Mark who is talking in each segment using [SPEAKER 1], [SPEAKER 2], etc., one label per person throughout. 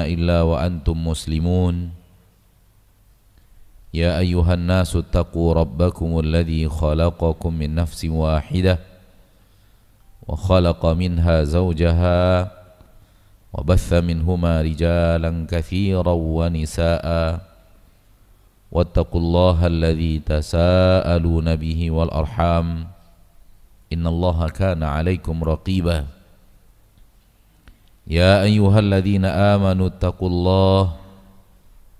[SPEAKER 1] إلا وأنتم مسلمون يا أيها الناس اتقوا ربكم الذي خلقكم من نفس واحدة وخلق منها زوجها وبث منهما رجالا كثيرا ونساء واتقوا الله الذي تساءلون به والأرحام إن الله كان عليكم رقيبا يا أيها الذين آمنوا اتقوا الله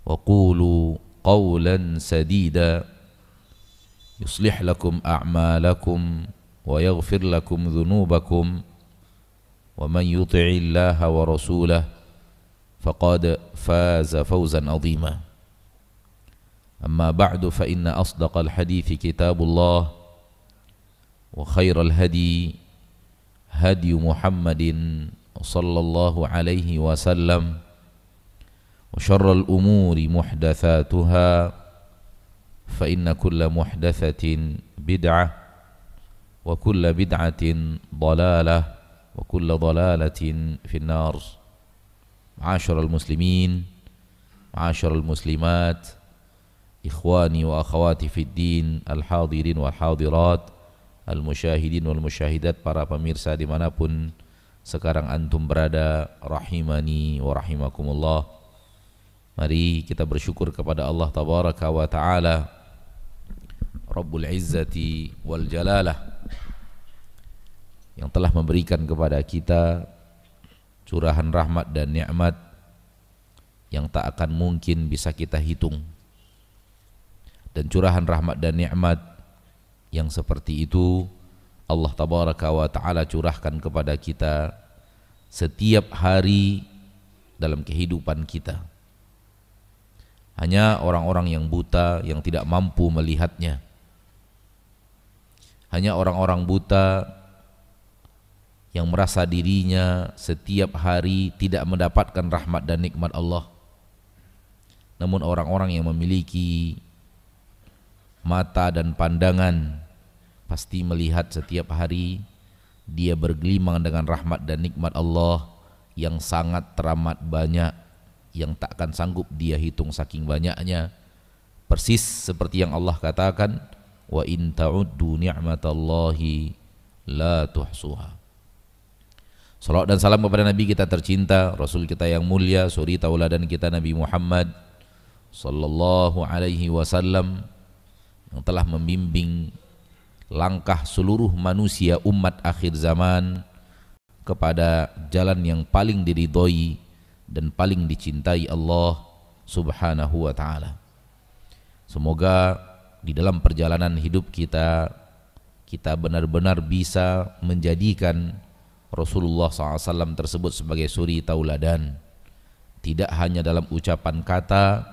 [SPEAKER 1] وقولوا قولا سديدا يصلح لكم أعمالكم ويغفر لكم ذنوبكم ومن يطع الله ورسوله فقد فاز فوزا عظيما أما بعد فإن أصدق الحديث كتاب الله وخير الهدي هدي محمد صلى الله عليه وسلم وشر الأمور محدثاتها فإن كل محدثة بدعة وكل بدعة ضلالة وكل ضلالة في النار. معاشر المسلمين معاشر المسلمات إخواني وأخواتي في الدين الحاضرين والحاضرات al-musyahidin wal musyahidat, para pemirsa dimanapun sekarang antum berada, rahimani wa rahimakumullah. Mari kita bersyukur kepada Allah tabaraka wa ta'ala Rabbul Izzati wal Jalalah yang telah memberikan kepada kita curahan rahmat dan nikmat yang tak akan mungkin bisa kita hitung. Dan curahan rahmat dan nikmat yang seperti itu Allah tabaraka wa ta'ala curahkan kepada kita setiap hari dalam kehidupan kita. Hanya orang-orang yang buta yang tidak mampu melihatnya. Hanya orang-orang buta yang merasa dirinya setiap hari tidak mendapatkan rahmat dan nikmat Allah. Namun orang-orang yang memiliki mata dan pandangan pasti melihat setiap hari dia bergelimang dengan rahmat dan nikmat Allah yang sangat teramat banyak, yang tak akan sanggup dia hitung saking banyaknya. Persis seperti yang Allah katakan, wa in ta'uddu ni'matallahi la tuhsuha. Salawat dan salam kepada Nabi kita tercinta, Rasul kita yang mulia, suri tauladan kita Nabi Muhammad sallallahu alaihi wasallam yang telah membimbing langkah seluruh manusia umat akhir zaman kepada jalan yang paling diridhoi dan paling dicintai Allah subhanahu wa ta'ala. Semoga di dalam perjalanan hidup kita benar-benar bisa menjadikan Rasulullah SAW tersebut sebagai suri tauladan, tidak hanya dalam ucapan kata,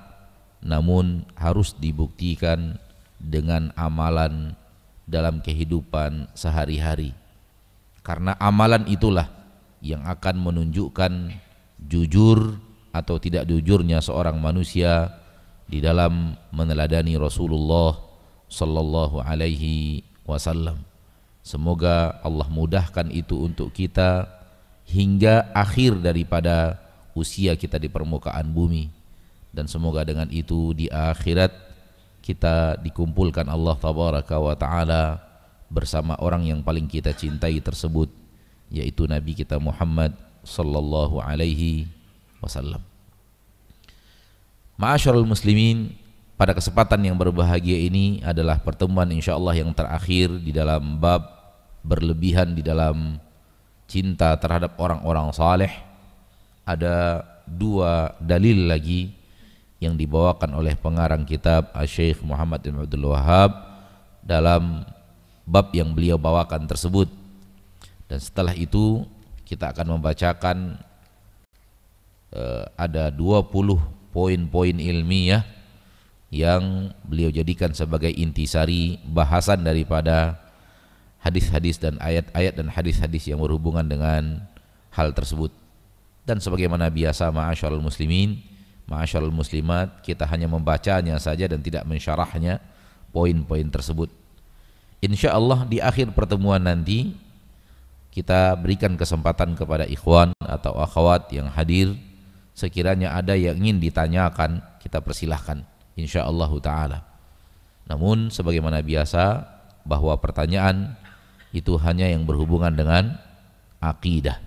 [SPEAKER 1] namun harus dibuktikan dengan amalan dalam kehidupan sehari-hari. Karena amalan itulah yang akan menunjukkan jujur atau tidak jujurnya seorang manusia di dalam meneladani Rasulullah sallallahu alaihi wasallam. Semoga Allah mudahkan itu untuk kita hingga akhir daripada usia kita di permukaan bumi, dan semoga dengan itu di akhirat kita dikumpulkan Allah tabaraka wa ta'ala bersama orang yang paling kita cintai tersebut, yaitu Nabi kita Muhammad sallallahu alaihi wasallam. Ma'asyarul muslimin, pada kesempatan yang berbahagia ini adalah pertemuan insyaallah yang terakhir di dalam bab berlebihan di dalam cinta terhadap orang-orang saleh. Ada dua dalil lagi yang dibawakan oleh pengarang kitab Syekh Muhammad bin Abdul Wahhab dalam bab yang beliau bawakan tersebut. Dan setelah itu kita akan membacakan ada 20 poin-poin ilmiah yang beliau jadikan sebagai intisari bahasan daripada hadis-hadis dan ayat-ayat dan hadis-hadis yang berhubungan dengan hal tersebut. Dan sebagaimana biasa ma'asyarul muslimin, ma'asyarul muslimat, kita hanya membacanya saja dan tidak mensyarahnya poin-poin tersebut. InsyaAllah di akhir pertemuan nanti kita berikan kesempatan kepada ikhwan atau akhwat yang hadir sekiranya ada yang ingin ditanyakan, kita persilahkan insyaallah taala. Namun sebagaimana biasa bahwa pertanyaan itu hanya yang berhubungan dengan akidah.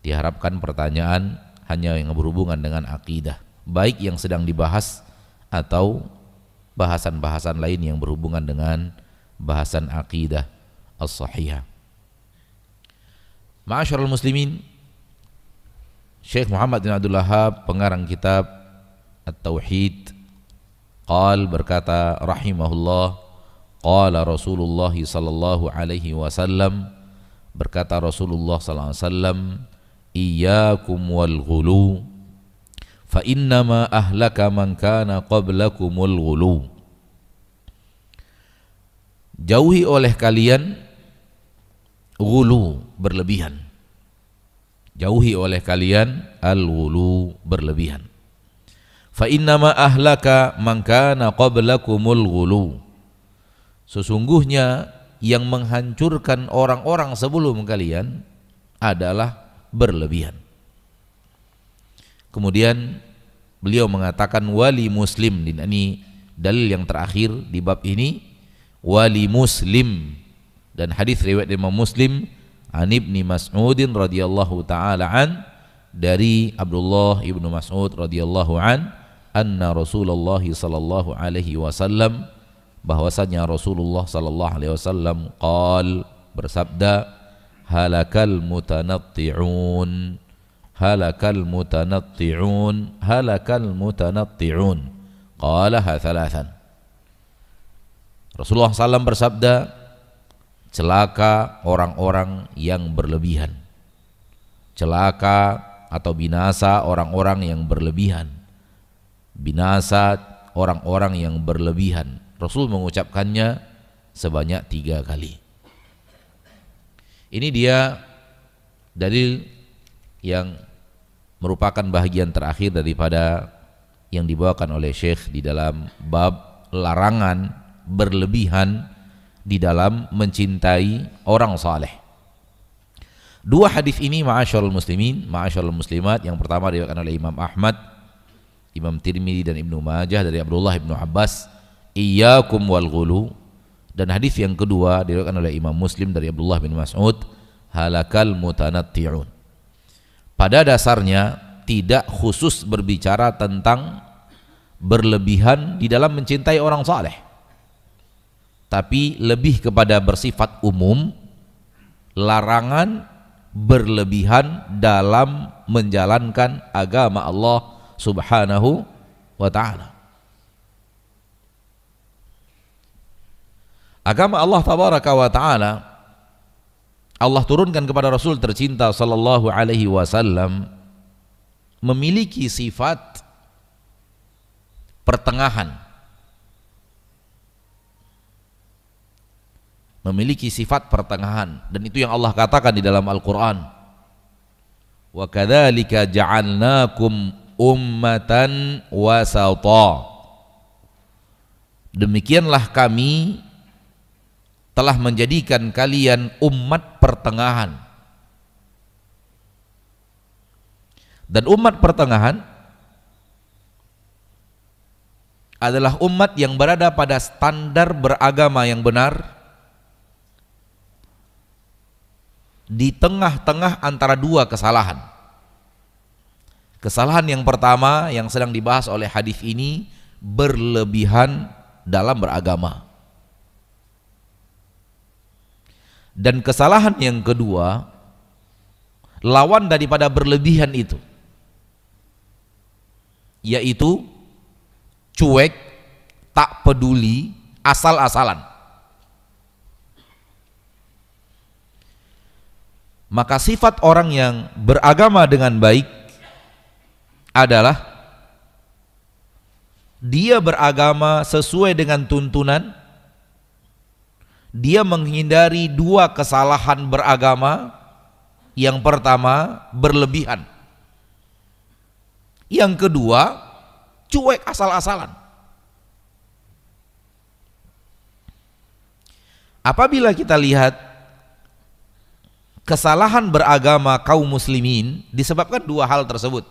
[SPEAKER 1] Diharapkan pertanyaan hanya yang berhubungan dengan akidah, baik yang sedang dibahas atau bahasan-bahasan lain yang berhubungan dengan bahasan akidah as-sahihah. Ma'asyiral muslimin, Syekh Muhammad bin Abdul Wahhab, pengarang kitab At-Tauhid, berkata rahimahullah, qala Rasulullah sallallahu alaihi wasallam, berkata Rasulullah sallallahu alaihi wasallam, iyyakum wal ghulu fa innama ahlaka man kana qablakumul ghulu. Jauhi oleh kalian ghulu, berlebihan. Jauhi oleh kalian al-ghulu, berlebihan. Fa innama ahlaka man kana qablakumul ghulu. Sesungguhnya yang menghancurkan orang-orang sebelum kalian adalah berlebihan. Kemudian beliau mengatakan wali Muslim, ini dalil yang terakhir di bab ini, wali Muslim, dan hadis riwayat Imam Muslim an Ibni Mas'udin radhiyallahu taala an, dari Abdullah ibnu Mas'ud radhiyallahu an, anna Rasulullah sallallahu alaihi wasallam, bahwasanya Rasulullah sallallahu alaihi wasallam bersabda, halakal mutanatti'un, halakal mutanatti'un, halakal mutanatti'un, qalaha thalathan. Rasulullah SAW bersabda, celaka orang-orang yang berlebihan, celaka atau binasa orang-orang yang berlebihan, binasa orang-orang yang berlebihan. Rasul mengucapkannya sebanyak 3 kali. Ini dia dalil yang merupakan bahagian terakhir daripada yang dibawakan oleh Syekh di dalam bab larangan berlebihan di dalam mencintai orang saleh. 2 hadis ini ma'asyarul muslimin, ma'asyarul muslimat, yang pertama diriwayatkan oleh Imam Ahmad, Imam Tirmidzi dan Ibnu Majah dari Abdullah bin Abbas, iyyakum wal ghulu, dan hadis yang kedua diriwayatkan oleh Imam Muslim dari Abdullah bin Mas'ud, halakal mutanatti'un. Pada dasarnya tidak khusus berbicara tentang berlebihan di dalam mencintai orang saleh, tapi lebih kepada bersifat umum, larangan berlebihan dalam menjalankan agama Allah Subhanahu wa ta'ala. Agama Allah tabaraka wa ta'ala Allah turunkan kepada Rasul tercinta sallallahu alaihi wasallam memiliki sifat pertengahan, memiliki sifat pertengahan, dan itu yang Allah katakan di dalam Al-Quran, wa kadzalika ja'alnakum ummatan wasata, demikianlah kami telah menjadikan kalian umat pertengahan. Dan umat pertengahan adalah umat yang berada pada standar beragama yang benar, di tengah-tengah antara 2 kesalahan. Kesalahan yang pertama yang sedang dibahas oleh hadis ini, berlebihan dalam beragama. Dan kesalahan yang kedua, lawan daripada berlebihan itu, yaitu cuek, tak peduli, asal-asalan. Maka sifat orang yang beragama dengan baik adalah dia beragama sesuai dengan tuntunan, dia menghindari 2 kesalahan beragama. Yang pertama, berlebihan. Yang kedua, cuek, asal-asalan. Apabila kita lihat kesalahan beragama kaum muslimin disebabkan 2 hal tersebut.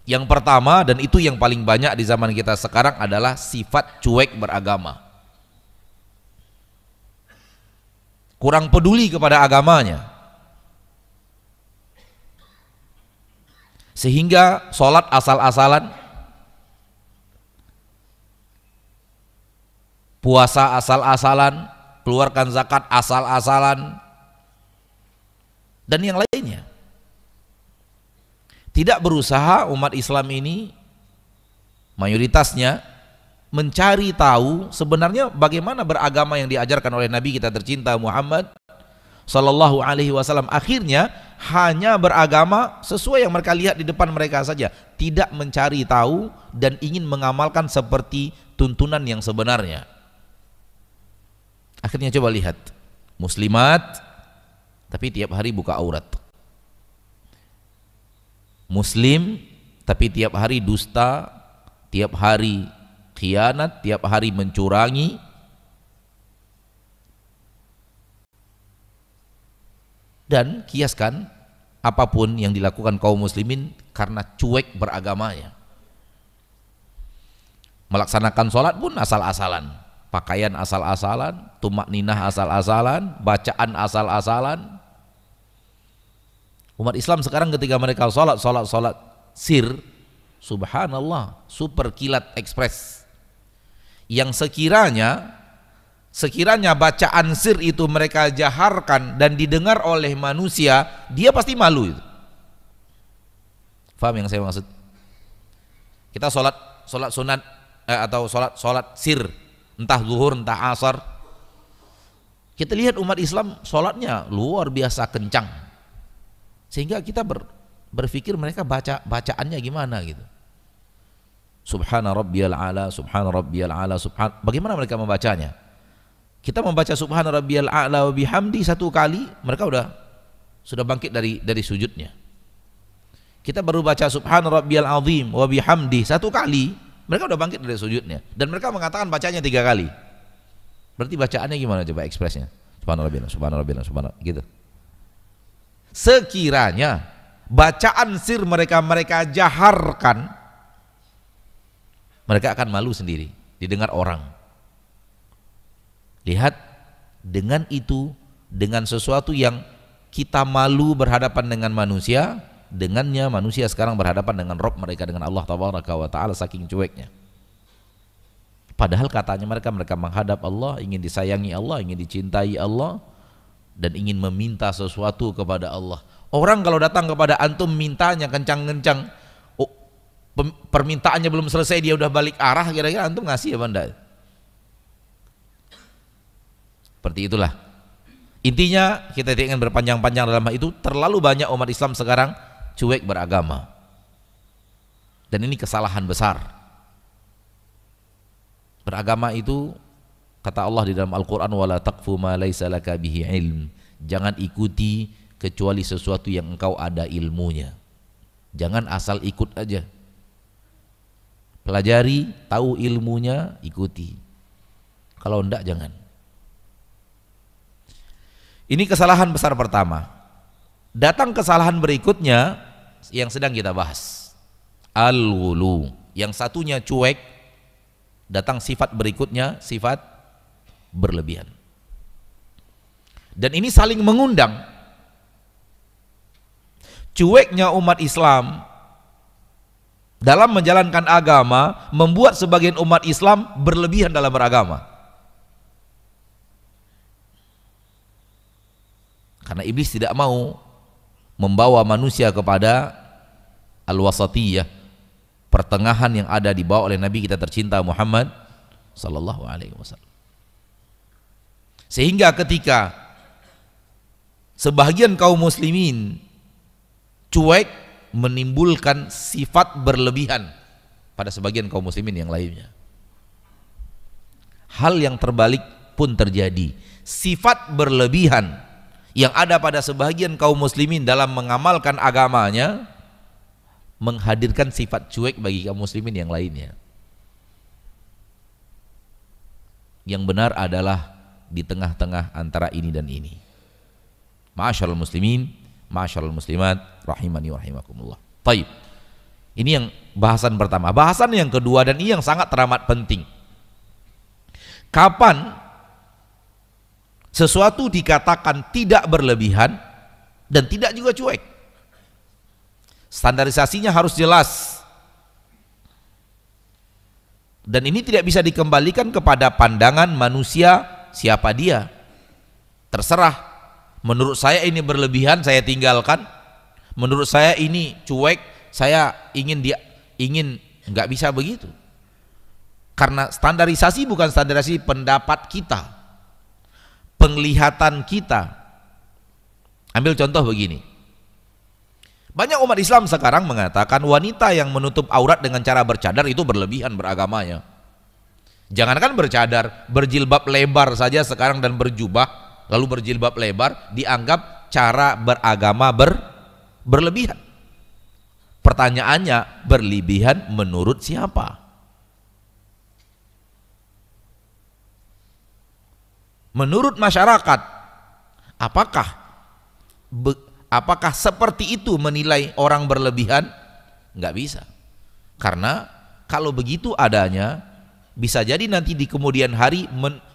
[SPEAKER 1] Yang pertama, dan itu yang paling banyak di zaman kita sekarang, adalah sifat cuek beragama. Kurang peduli kepada agamanya. Sehingga sholat asal-asalan, puasa asal-asalan, keluarkan zakat asal-asalan, dan yang lainnya. Tidak berusaha umat Islam ini mayoritasnya mencari tahu sebenarnya bagaimana beragama yang diajarkan oleh Nabi kita tercinta Muhammad Sallallahu Alaihi Wasallam. Akhirnya hanya beragama sesuai yang mereka lihat di depan mereka saja, tidak mencari tahu dan ingin mengamalkan seperti tuntunan yang sebenarnya. Akhirnya coba lihat, muslimat tapi tiap hari buka aurat, muslim tapi tiap hari dusta, tiap hari khianat, tiap hari mencurangi, dan kiaskan apapun yang dilakukan kaum muslimin karena cuek beragamanya. Melaksanakan sholat pun asal-asalan, pakaian asal-asalan, tumak ninah asal-asalan, bacaan asal-asalan. Umat Islam sekarang ketika mereka sholat sir, subhanallah, super kilat ekspres. Yang sekiranya bacaan sir itu mereka jaharkan dan didengar oleh manusia, dia pasti malu itu. Faham yang saya maksud? Kita sholat sunat atau sholat sir, entah zuhur entah asar, kita lihat umat Islam sholatnya luar biasa kencang, sehingga kita berpikir mereka bacaannya gimana gitu. Subhana rabbiyal a'la, subhana rabbiyal a'la, bagaimana mereka membacanya? Kita membaca subhana rabbiyal a'la wa bihamdi satu kali, mereka sudah bangkit dari sujudnya. Kita baru baca subhana rabbiyal azim wa bihamdi satu kali, mereka udah bangkit dari sujudnya, dan mereka mengatakan bacanya 3 kali. Berarti bacaannya gimana coba ekspresnya? Subhana rabbiyal gitu. Sekiranya bacaan sir mereka jaharkan, mereka akan malu sendiri didengar orang. Lihat, dengan itu, dengan sesuatu yang kita malu berhadapan dengan manusia, dengannya manusia sekarang berhadapan dengan Rabb mereka, dengan Allah Tabaraka wa Ta'ala, saking cueknya. Padahal katanya mereka menghadap Allah, ingin disayangi Allah, ingin dicintai Allah, dan ingin meminta sesuatu kepada Allah. Orang kalau datang kepada antum mintanya kencang-kencang, permintaannya belum selesai dia udah balik arah, kira-kira antum ngasih apa enggak? Seperti itulah. Intinya kita tidak ingin berpanjang-panjang dalam hal itu. Terlalu banyak umat Islam sekarang cuek beragama, dan ini kesalahan besar. Beragama itu, kata Allah di dalam Al-Quran, wala taqfu ma laysa laka bihi ilm, jangan ikuti kecuali sesuatu yang engkau ada ilmunya. Jangan asal ikut aja. Pelajari, tahu ilmunya, ikuti. Kalau enggak, jangan. Ini kesalahan besar pertama. Datang kesalahan berikutnya yang sedang kita bahas, al-ghulu. Yang satunya cuek, datang sifat berikutnya, sifat berlebihan. Dan ini saling mengundang. Cueknya umat Islam dalam menjalankan agama membuat sebagian umat Islam berlebihan dalam beragama. Karena iblis tidak mau membawa manusia kepada al-wasatiyah, pertengahan yang ada dibawa oleh Nabi kita tercinta Muhammad Sallallahu Alaihi Wasallam. Sehingga ketika sebagian kaum muslimin cuek, menimbulkan sifat berlebihan pada sebagian kaum muslimin yang lainnya. Hal yang terbalik pun terjadi. Sifat berlebihan yang ada pada sebagian kaum muslimin dalam mengamalkan agamanya menghadirkan sifat cuek bagi kaum muslimin yang lainnya. Yang benar adalah di tengah-tengah antara ini dan ini. Ma'asyiral muslimin, ma'asyiral muslimat, rahimani wa rahimakumullah. Baik. Ini yang bahasan pertama. Bahasan yang kedua, dan ini yang sangat teramat penting. Kapan sesuatu dikatakan tidak berlebihan dan tidak juga cuek? Standarisasinya harus jelas. Dan ini tidak bisa dikembalikan kepada pandangan manusia siapa dia. Terserah. Menurut saya ini berlebihan, saya tinggalkan. Menurut saya ini cuek, saya ingin nggak bisa begitu. Karena standarisasi bukan standarisasi pendapat kita, penglihatan kita. Ambil contoh begini. Banyak umat Islam sekarang mengatakan wanita yang menutup aurat dengan cara bercadar itu berlebihan beragamanya. Jangankan bercadar, berjilbab lebar saja sekarang dan berjubah, lalu berjilbab lebar dianggap cara beragama berlebihan. Pertanyaannya, berlebihan menurut siapa? Menurut masyarakat, apakah seperti itu menilai orang berlebihan? Nggak bisa. Karena kalau begitu adanya, bisa jadi nanti di kemudian hari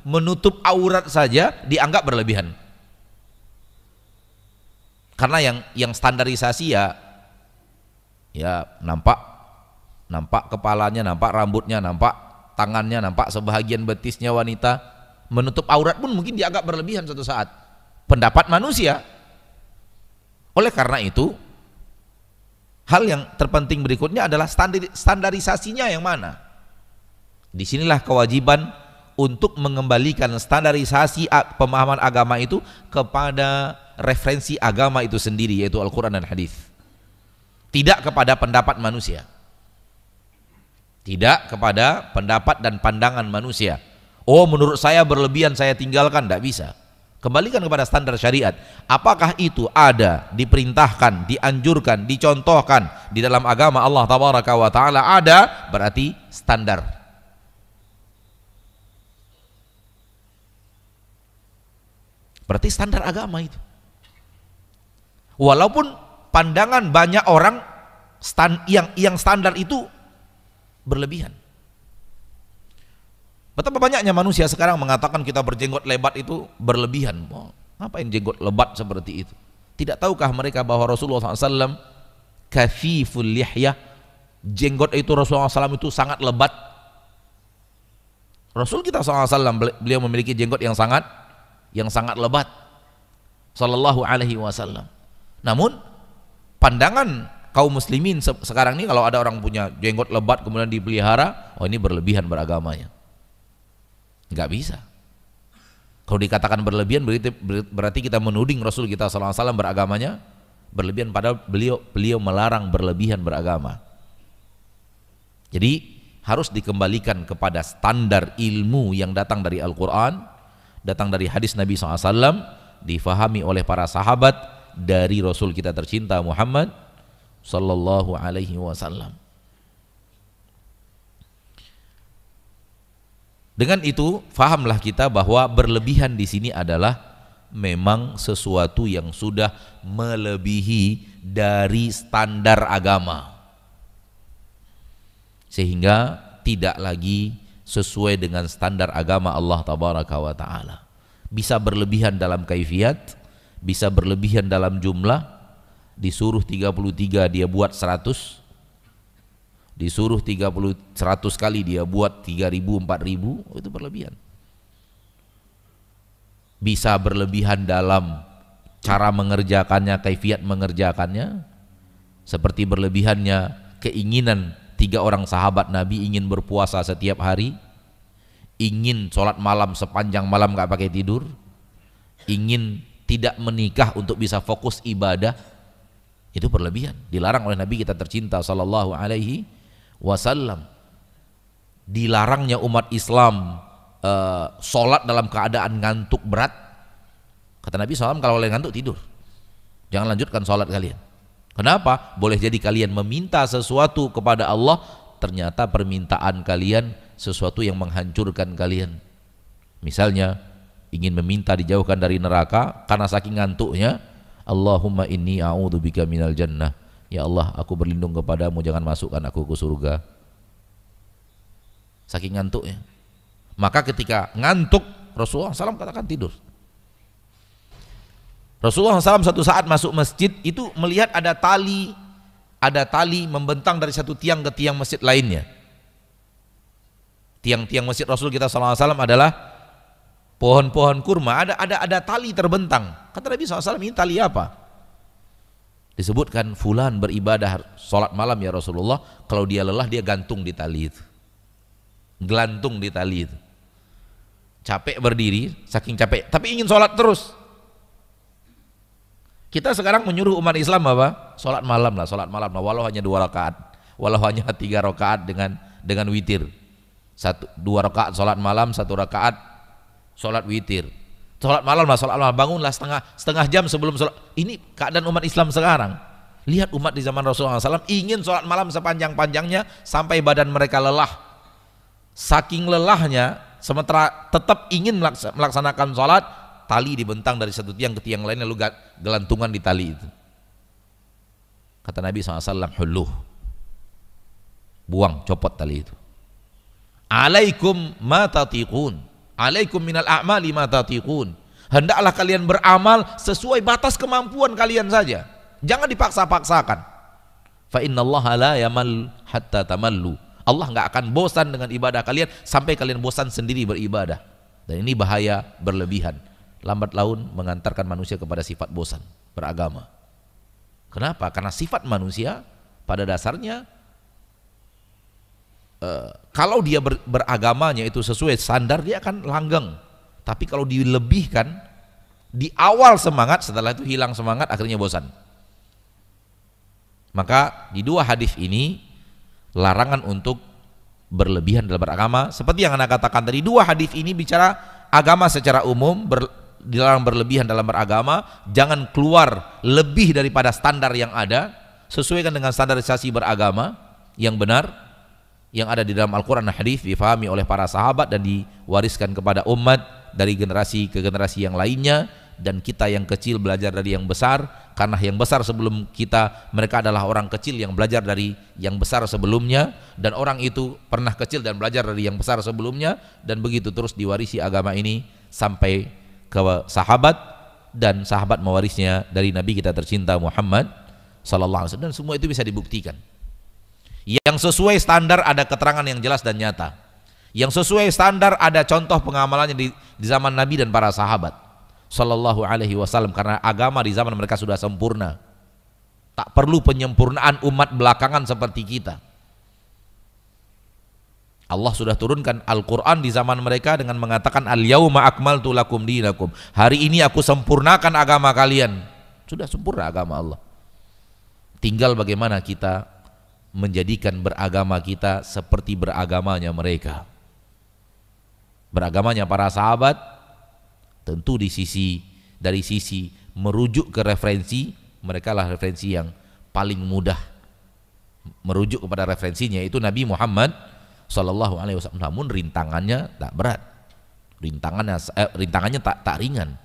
[SPEAKER 1] menutup aurat saja dianggap berlebihan. Karena yang standarisasi ya nampak kepalanya, nampak rambutnya, nampak tangannya, nampak sebahagian betisnya wanita. Menutup aurat pun mungkin dianggap berlebihan suatu saat. Pendapat manusia. Oleh karena itu, hal yang terpenting berikutnya adalah standarisasinya yang mana. Disinilah kewajiban untuk mengembalikan standarisasi pemahaman agama itu kepada referensi agama itu sendiri, yaitu Al-Quran dan Hadis. Tidak kepada pendapat manusia, tidak kepada pendapat dan pandangan manusia. Oh, menurut saya berlebihan, saya tinggalkan. Tidak bisa. Kembalikan kepada standar syariat. Apakah itu ada, diperintahkan, dianjurkan, dicontohkan di dalam agama Allah Tabaraka wa Ta'ala? Ada, berarti standar. Berarti standar agama itu. Walaupun pandangan banyak orang yang standar itu berlebihan. Betapa banyaknya manusia sekarang mengatakan kita berjenggot lebat itu berlebihan. Oh, ngapain jenggot lebat seperti itu? Tidak tahukah mereka bahwa Rasulullah SAW kathiful lihyah, jenggot itu Rasulullah SAW itu sangat lebat. Rasul kita SAW beliau memiliki jenggot yang sangat lebat, sallallahu alaihi wasallam. Namun pandangan kaum muslimin sekarang ini, kalau ada orang punya jenggot lebat kemudian dipelihara, oh ini berlebihan beragamanya. Nggak bisa. Kalau dikatakan berlebihan berarti kita menuding Rasul kita SAW beragamanya berlebihan, padahal beliau melarang berlebihan beragama. Jadi harus dikembalikan kepada standar ilmu yang datang dari Al-Quran, datang dari hadis Nabi SAW, difahami oleh para sahabat dari Rasul kita tercinta Muhammad Sallallahu Alaihi Wasallam. Dengan itu, fahamlah kita bahwa berlebihan di sini adalah memang sesuatu yang sudah melebihi dari standar agama, sehingga tidak lagi sesuai dengan standar agama Allah Tabaraka wa Ta'ala. Bisa berlebihan dalam kaifiat, bisa berlebihan dalam jumlah. Disuruh 33 dia buat 100, disuruh 100 kali dia buat 3.000, 4.000, itu berlebihan. Bisa berlebihan dalam cara mengerjakannya, kaifiat mengerjakannya, seperti berlebihannya keinginan 3 orang sahabat Nabi ingin berpuasa setiap hari, ingin sholat malam sepanjang malam gak pakai tidur, ingin tidak menikah untuk bisa fokus ibadah. Itu berlebihan, dilarang oleh Nabi kita tercinta Sallallahu Alaihi Wasallam. Dilarangnya umat Islam sholat dalam keadaan ngantuk berat. Kata Nabi SAW, kalau kalian ngantuk tidur, jangan lanjutkan sholat kalian. Kenapa? Boleh jadi kalian meminta sesuatu kepada Allah, ternyata permintaan kalian sesuatu yang menghancurkan kalian. Misalnya ingin meminta dijauhkan dari neraka karena saking ngantuknya, Allahumma inni a'udzubika minal jannah Ya Allah, aku berlindung kepadamu, jangan masukkan aku ke surga. Saking ngantuknya. Maka ketika ngantuk, Rasulullah SAW katakan tidur. Rasulullah SAW satu saat masuk masjid itu melihat ada tali membentang dari satu tiang ke tiang masjid lainnya. Tiang-tiang masjid Rasul kita SAW adalah pohon-pohon kurma, ada tali terbentang. Kata Nabi SAW, ini tali apa? Disebutkan fulan beribadah sholat malam ya Rasulullah, kalau dia lelah dia gantung di tali itu, gelantung di tali itu. Capek berdiri, saking capek, tapi ingin sholat terus. Kita sekarang menyuruh umat Islam apa? Sholat malam lah, walau hanya 2 rakaat, walau hanya 3 rakaat dengan witir. 2 rakaat sholat malam, 1 rakaat sholat witir. Sholat malam, bangunlah setengah jam sebelum sholat. Ini keadaan umat Islam sekarang. Lihat umat di zaman Rasulullah SAW ingin sholat malam sepanjang-panjangnya sampai badan mereka lelah. Saking lelahnya, sementara tetap ingin melaksanakan sholat, tali dibentang dari satu tiang ke tiang lain lalu gelantungan di tali itu. Kata Nabi SAW, huluh, buang, copot tali itu. Alaikum ma tatiqun, alaikum minal a'mali ma tatiqun. Hendaklah kalian beramal sesuai batas kemampuan kalian saja, jangan dipaksa-paksakan. Fa innallaha la yamal hatta tamallu. Allah nggak akan bosan dengan ibadah kalian sampai kalian bosan sendiri beribadah. Dan ini bahaya berlebihan. Lambat laun mengantarkan manusia kepada sifat bosan beragama. Kenapa? Karena sifat manusia pada dasarnya kalau dia beragamanya itu sesuai standar, dia akan langgeng. Tapi kalau dilebihkan, di awal semangat, setelah itu hilang semangat, akhirnya bosan. Maka di 2 hadis ini larangan untuk berlebihan dalam beragama. Seperti yang Anda katakan tadi, 2 hadis ini bicara agama secara umum, dilarang berlebihan dalam beragama, jangan keluar lebih daripada standar yang ada, sesuaikan dengan standarisasi beragama yang benar, yang ada di dalam Al-Quran dan hadis, difahami oleh para sahabat dan diwariskan kepada umat dari generasi ke generasi yang lainnya, dan kita yang kecil belajar dari yang besar, karena yang besar sebelum kita, mereka adalah orang kecil yang belajar dari yang besar sebelumnya, dan orang itu pernah kecil dan belajar dari yang besar sebelumnya, dan begitu terus diwarisi agama ini sampai ke sahabat, dan sahabat mewarisnya dari Nabi kita tercinta Muhammad sallallahu alaihi wasallam, dan semua itu bisa dibuktikan. Yang sesuai standar ada keterangan yang jelas dan nyata. Yang sesuai standar ada contoh pengamalannya di zaman Nabi dan para sahabat sallallahu alaihi wasallam, karena agama di zaman mereka sudah sempurna. Tak perlu penyempurnaan umat belakangan seperti kita. Allah sudah turunkan Al-Quran di zaman mereka dengan mengatakan al-yauma akmaltu lakum dinakum, hari ini aku sempurnakan agama kalian. Sudah sempurna agama Allah. Tinggal bagaimana kita menjadikan beragama kita seperti beragamanya mereka. Beragamanya para sahabat tentu dari sisi merujuk ke referensi, mereka lah referensi yang paling mudah merujuk kepada referensinya, itu Nabi Muhammad sallallahu alaihi wasallam. Namun rintangannya tak berat, rintangannya tak ringan,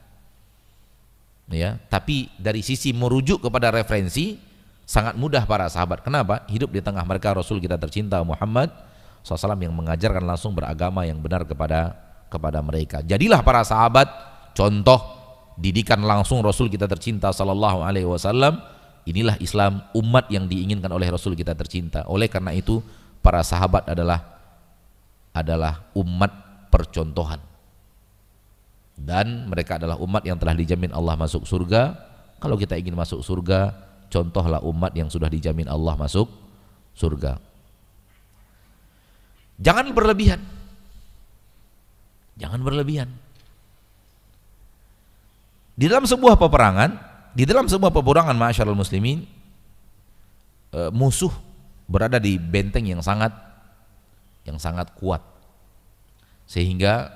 [SPEAKER 1] ya. Tapi dari sisi merujuk kepada referensi sangat mudah para sahabat. Kenapa? Hidup di tengah mereka Rasul kita tercinta Muhammad SAW yang mengajarkan langsung beragama yang benar kepada mereka. Jadilah para sahabat contoh didikan langsung Rasul kita tercinta sallallahu alaihi wasallam. Inilah Islam, umat yang diinginkan oleh Rasul kita tercinta. Oleh karena itu para sahabat adalah umat percontohan, dan mereka adalah umat yang telah dijamin Allah masuk surga. Kalau kita ingin masuk surga, contohlah umat yang sudah dijamin Allah masuk surga. Jangan berlebihan. Jangan berlebihan. Di dalam sebuah peperangan, ma'asyiral muslimin, musuh berada di benteng yang sangat kuat, sehingga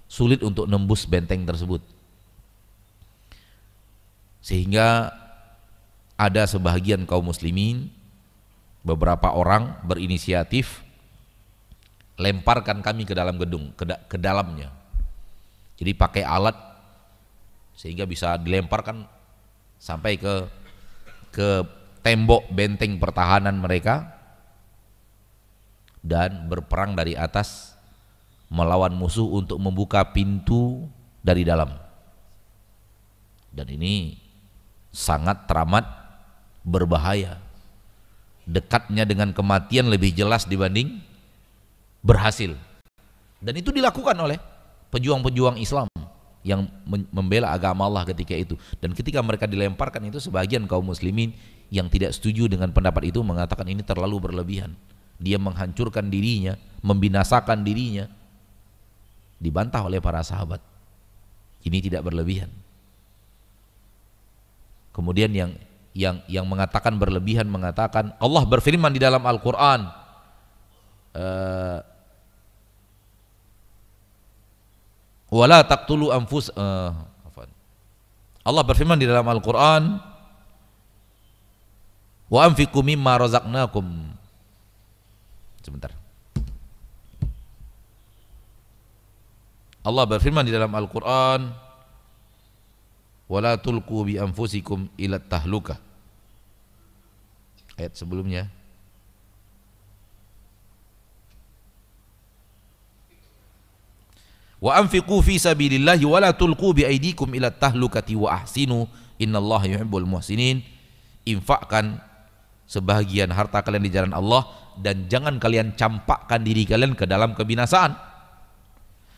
[SPEAKER 1] sulit untuk nembus benteng tersebut. Sehingga ada sebahagian kaum muslimin, beberapa orang berinisiatif, lemparkan kami ke dalam gedung, ke dalamnya. Jadi pakai alat sehingga bisa dilemparkan sampai ke tembok benteng pertahanan mereka dan berperang dari atas melawan musuh untuk membuka pintu dari dalam. Dan ini sangat teramat berbahaya. Dekatnya dengan kematian lebih jelas dibanding berhasil. Dan itu dilakukan oleh pejuang-pejuang Islam yang membela agama Allah ketika itu. Dan ketika mereka dilemparkan itu, sebagian kaum muslimin yang tidak setuju dengan pendapat itu mengatakan ini terlalu berlebihan. Dia menghancurkan dirinya, membinasakan dirinya. Dibantah oleh para sahabat. Ini tidak berlebihan. Kemudian yang mengatakan berlebihan mengatakan Allah berfirman di dalam Al-Quran, wala taqtulu anfus Allah berfirman di dalam Al-Quran, wa anfiqu mimma razaqnakum. Sebentar. Allah berfirman di dalam Al-Quran, wala tulqu bi anfusikum ila tahlukah. Ayat sebelumnya, wa anfiqu fi sabilillahi wala tulqu bi aydikum ila tahlukati wa ahsinu innallaha yuhibbul muhsinin. Infakkan sebahagian harta kalian di jalan Allah dan jangan kalian campakkan diri kalian ke dalam kebinasaan.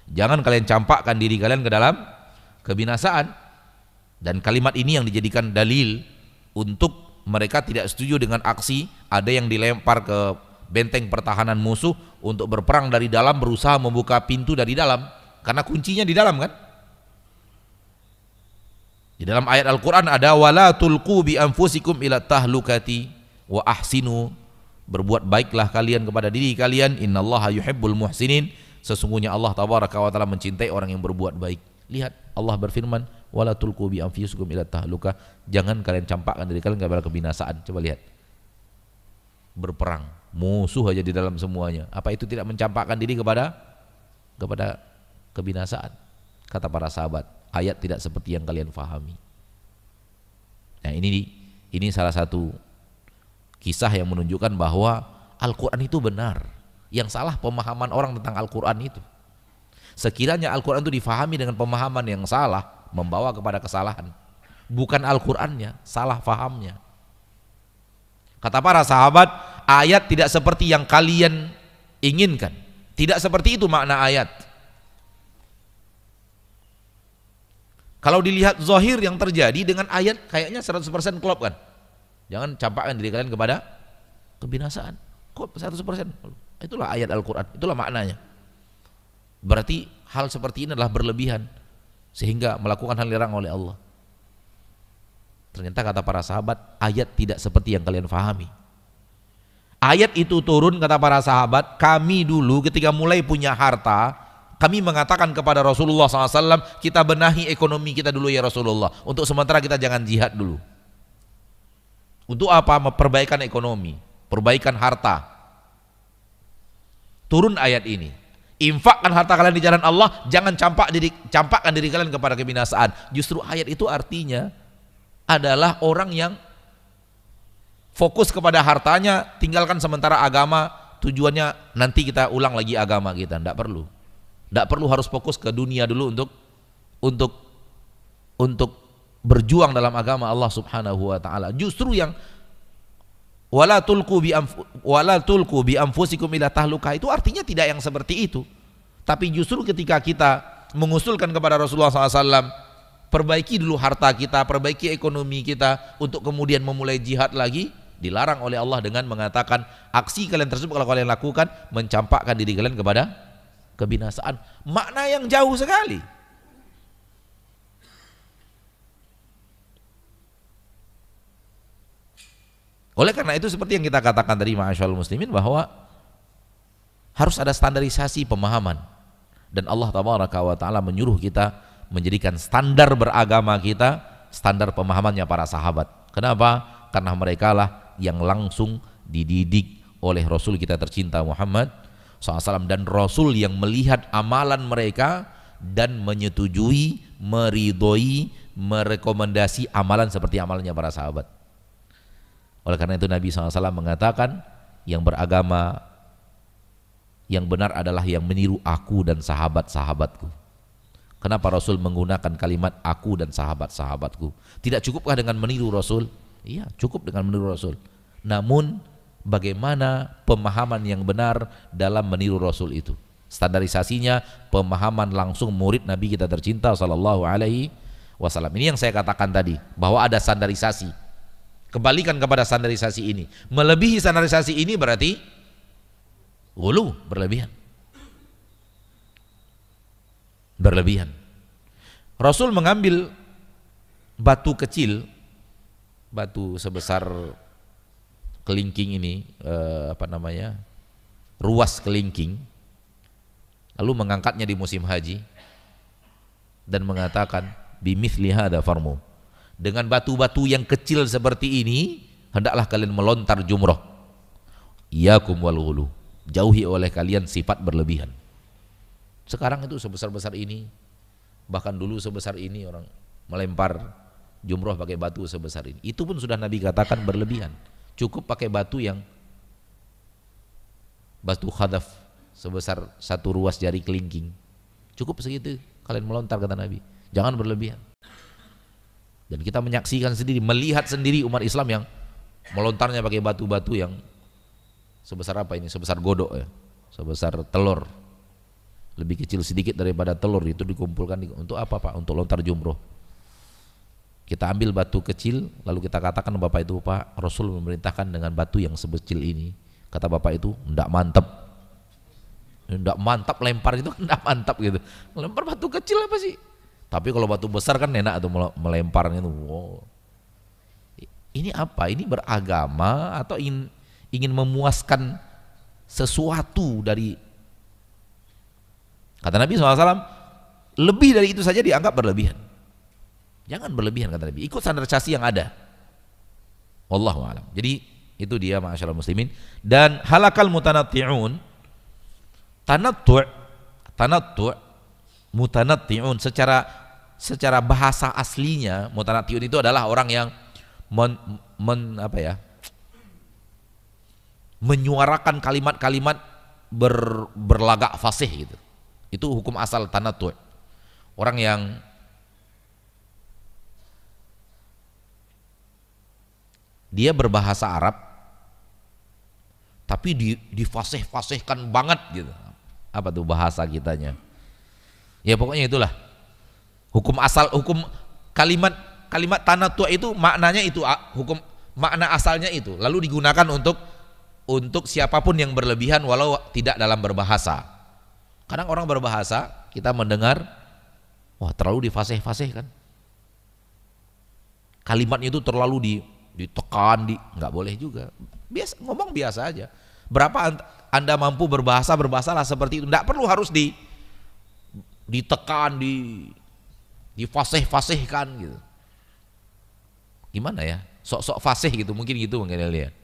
[SPEAKER 1] Jangan kalian campakkan diri kalian ke dalam kebinasaan. Dan kalimat ini yang dijadikan dalil untuk mereka tidak setuju dengan aksi ada yang dilempar ke benteng pertahanan musuh untuk berperang dari dalam, berusaha membuka pintu dari dalam, karena kuncinya di dalam kan. Di dalam ayat Al-Quran ada wala tulqu bi anfusikum ila tahlukati wa ahsinu, berbuat baiklah kalian kepada diri kalian, innallaha yuhibbul muhsinin, sesungguhnya Allah tabaraka wa taala mencintai orang yang berbuat baik. Lihat Allah berfirman wala tulqu bi anfusikum ila tahlukah, jangan kalian campakkan diri kalian kepada kebinasaan. Coba lihat, berperang musuh aja di dalam semuanya, apa itu tidak mencampakkan diri kepada kebinasaan? Kata para sahabat, ayat tidak seperti yang kalian fahami. Nah, ini salah satu kisah yang menunjukkan bahwa Al-Quran itu benar. Yang salah pemahaman orang tentang Al-Quran itu. Sekiranya Al-Quran itu difahami dengan pemahaman yang salah, membawa kepada kesalahan. Bukan Al-Qurannya, salah fahamnya. Kata para sahabat, ayat tidak seperti yang kalian inginkan. Tidak seperti itu makna ayat. Kalau dilihat zahir yang terjadi dengan ayat, kayaknya 100% klop kan. Jangan campakkan diri kalian kepada kebinasaan. Klop 100%. Itulah ayat Al-Quran, itulah maknanya. Berarti hal seperti ini adalah berlebihan sehingga melakukan hal dilarang oleh Allah. Ternyata kata para sahabat, ayat tidak seperti yang kalian fahami. Ayat itu turun, kata para sahabat, kami dulu ketika mulai punya harta, kami mengatakan kepada Rasulullah SAW, kita benahi ekonomi kita dulu ya Rasulullah, untuk sementara kita jangan jihad dulu. Untuk apa? Perbaikan ekonomi, perbaikan harta. Turun ayat ini, infakkan harta kalian di jalan Allah, jangan campakkan diri kalian kepada kebinasaan. Justru ayat itu artinya adalah orang yang fokus kepada hartanya, tinggalkan sementara agama. Tujuannya nanti kita ulang lagi agama kita. Tidak perlu harus fokus ke dunia dulu untuk berjuang dalam agama Allah Subhanahu wa taala. Justru yang wala tulqu bi anfusikum ila tahlukah itu artinya tidak yang seperti itu. Tapi justru ketika kita mengusulkan kepada Rasulullah SAW, perbaiki dulu harta kita, perbaiki ekonomi kita untuk kemudian memulai jihad lagi, dilarang oleh Allah dengan mengatakan aksi kalian tersebut kalau kalian lakukan mencampakkan diri kalian kepada kebinasaan. Makna yang jauh sekali. Oleh karena itu seperti yang kita katakan tadi ma'asyarul muslimin, bahwa harus ada standarisasi pemahaman, dan Allah tabaraka wa ta'ala menyuruh kita menjadikan standar beragama kita standar pemahamannya para sahabat. Kenapa? Karena mereka lah yang langsung dididik oleh Rasul kita tercinta Muhammad SAW, dan Rasul yang melihat amalan mereka dan menyetujui, meridhoi, merekomendasi amalan seperti amalannya para sahabat. Oleh karena itu Nabi SAW mengatakan, yang beragama yang benar adalah yang meniru aku dan sahabat-sahabatku. Kenapa Rasul menggunakan kalimat aku dan sahabat-sahabatku? Tidak cukupkah dengan meniru Rasul? Iya, cukup dengan meniru Rasul. Namun bagaimana pemahaman yang benar dalam meniru Rasul itu? Standarisasinya pemahaman langsung murid Nabi kita tercinta sallallahu alaihi wasallam. Ini yang saya katakan tadi, bahwa ada standarisasi. Kebalikan kepada standarisasi ini, melebihi standarisasi ini berarti ghulu, berlebihan. Rasul mengambil batu kecil, batu sebesar kelingking ini, ruas kelingking, lalu mengangkatnya di musim haji dan mengatakan bimithli hadza farmu. Dengan batu-batu yang kecil seperti ini hendaklah kalian melontar jumrah. Iyakum wal ghulu, jauhi oleh kalian sifat berlebihan. Sekarang itu sebesar-besar ini, bahkan dulu sebesar ini orang melempar jumrah pakai batu sebesar ini. Itu pun sudah Nabi katakan berlebihan. Cukup pakai batu khadaf sebesar satu ruas jari kelingking. Cukup segitu kalian melontar, kata Nabi. Jangan berlebihan. Dan kita menyaksikan sendiri, melihat sendiri umat Islam yang melontarnya pakai batu-batu yang sebesar apa ini? Sebesar godok ya, sebesar telur, lebih kecil sedikit daripada telur. Itu dikumpulkan untuk apa Pak? Untuk lontar jumroh. Kita ambil batu kecil, lalu kita katakan Bapak itu, Pak, Rasul memerintahkan dengan batu yang sebecil ini. Kata Bapak itu, enggak mantap lempar itu, enggak mantap gitu. Lempar batu kecil apa sih? Tapi kalau batu besar kan enak tuh melemparnya tuh. Wow. Ini apa? Ini beragama atau ingin memuaskan sesuatu dari, kata Nabi SAW, lebih dari itu saja dianggap berlebihan. Jangan berlebihan, kata Nabi. Ikut standarisasi yang ada. Wallahu a'lam. Jadi itu dia ma'asyiral muslimin. Dan halakal mutanatti'un, tanattu' mutanatti'un, secara bahasa aslinya mutanatti'un itu adalah orang yang menyuarakan kalimat-kalimat berlagak fasih gitu. Itu hukum asal tanattu'. Orang yang dia berbahasa Arab tapi difasih-fasihkan banget gitu. Apa tuh bahasa kitanya? Ya pokoknya itulah hukum asal, hukum kalimat tanattu' itu maknanya itu, hukum makna asalnya itu, lalu digunakan untuk siapapun yang berlebihan walau tidak dalam berbahasa. Kadang orang berbahasa kita mendengar, wah terlalu difasih-fasih kan, kalimatnya itu terlalu ditekan, nggak boleh juga. Biasa ngomong biasa aja. Berapa Anda mampu berbahasalah seperti itu, nggak perlu harus ditekan, difasih-fasihkan gitu. Gimana ya? Sok-sok fasih gitu, mungkin lihat.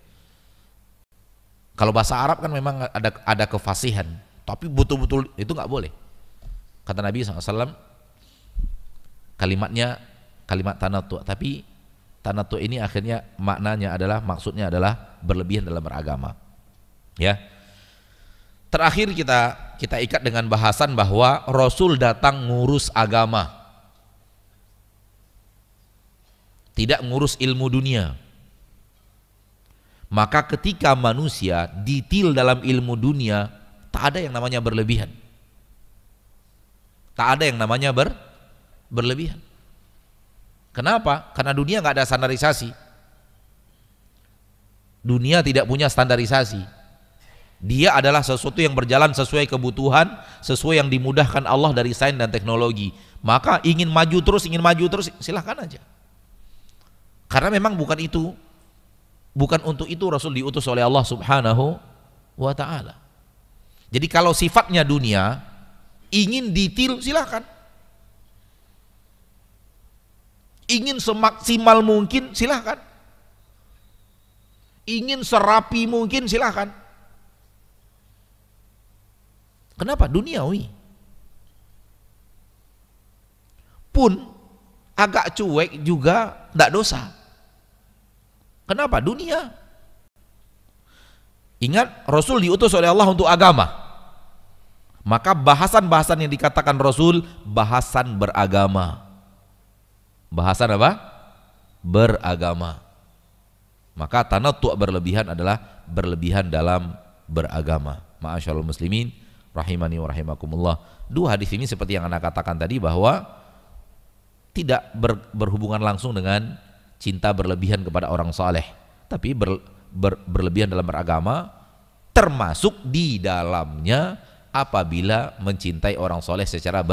[SPEAKER 1] Kalau bahasa Arab kan memang ada kefasihan, tapi betul-betul itu nggak boleh. Kata Nabi SAW, kalimatnya kalimat tanattu', tapi tanattu' ini akhirnya maksudnya adalah berlebihan dalam beragama. Ya. Terakhir kita ikat dengan bahasan bahwa Rasul datang ngurus agama, tidak ngurus ilmu dunia. Maka ketika manusia detail dalam ilmu dunia, tak ada yang namanya berlebihan. Tak ada yang namanya berlebihan. Kenapa? Karena dunia nggak ada standarisasi. Dunia tidak punya standarisasi. Dia adalah sesuatu yang berjalan sesuai kebutuhan, sesuai yang dimudahkan Allah dari sains dan teknologi. Maka ingin maju terus, silahkan aja. Karena memang bukan untuk itu Rasul diutus oleh Allah Subhanahu wa ta'ala. Jadi kalau sifatnya dunia, ingin detail silahkan, ingin semaksimal mungkin silahkan, ingin serapi mungkin silahkan. Kenapa? Duniawi. Pun agak cuek juga tidak dosa. Kenapa? Dunia. Ingat, Rasul diutus oleh Allah untuk agama. Maka bahasan-bahasan yang dikatakan Rasul, bahasan beragama. Bahasan apa? Beragama. Maka tanattu' berlebihan adalah berlebihan dalam beragama. Ma'asyarul muslimin rahimani wa rahimakumullah. Dua hadis ini seperti yang Anda katakan tadi, bahwa tidak berhubungan langsung dengan cinta berlebihan kepada orang saleh, tapi berlebihan dalam beragama, termasuk di dalamnya apabila mencintai orang soleh secara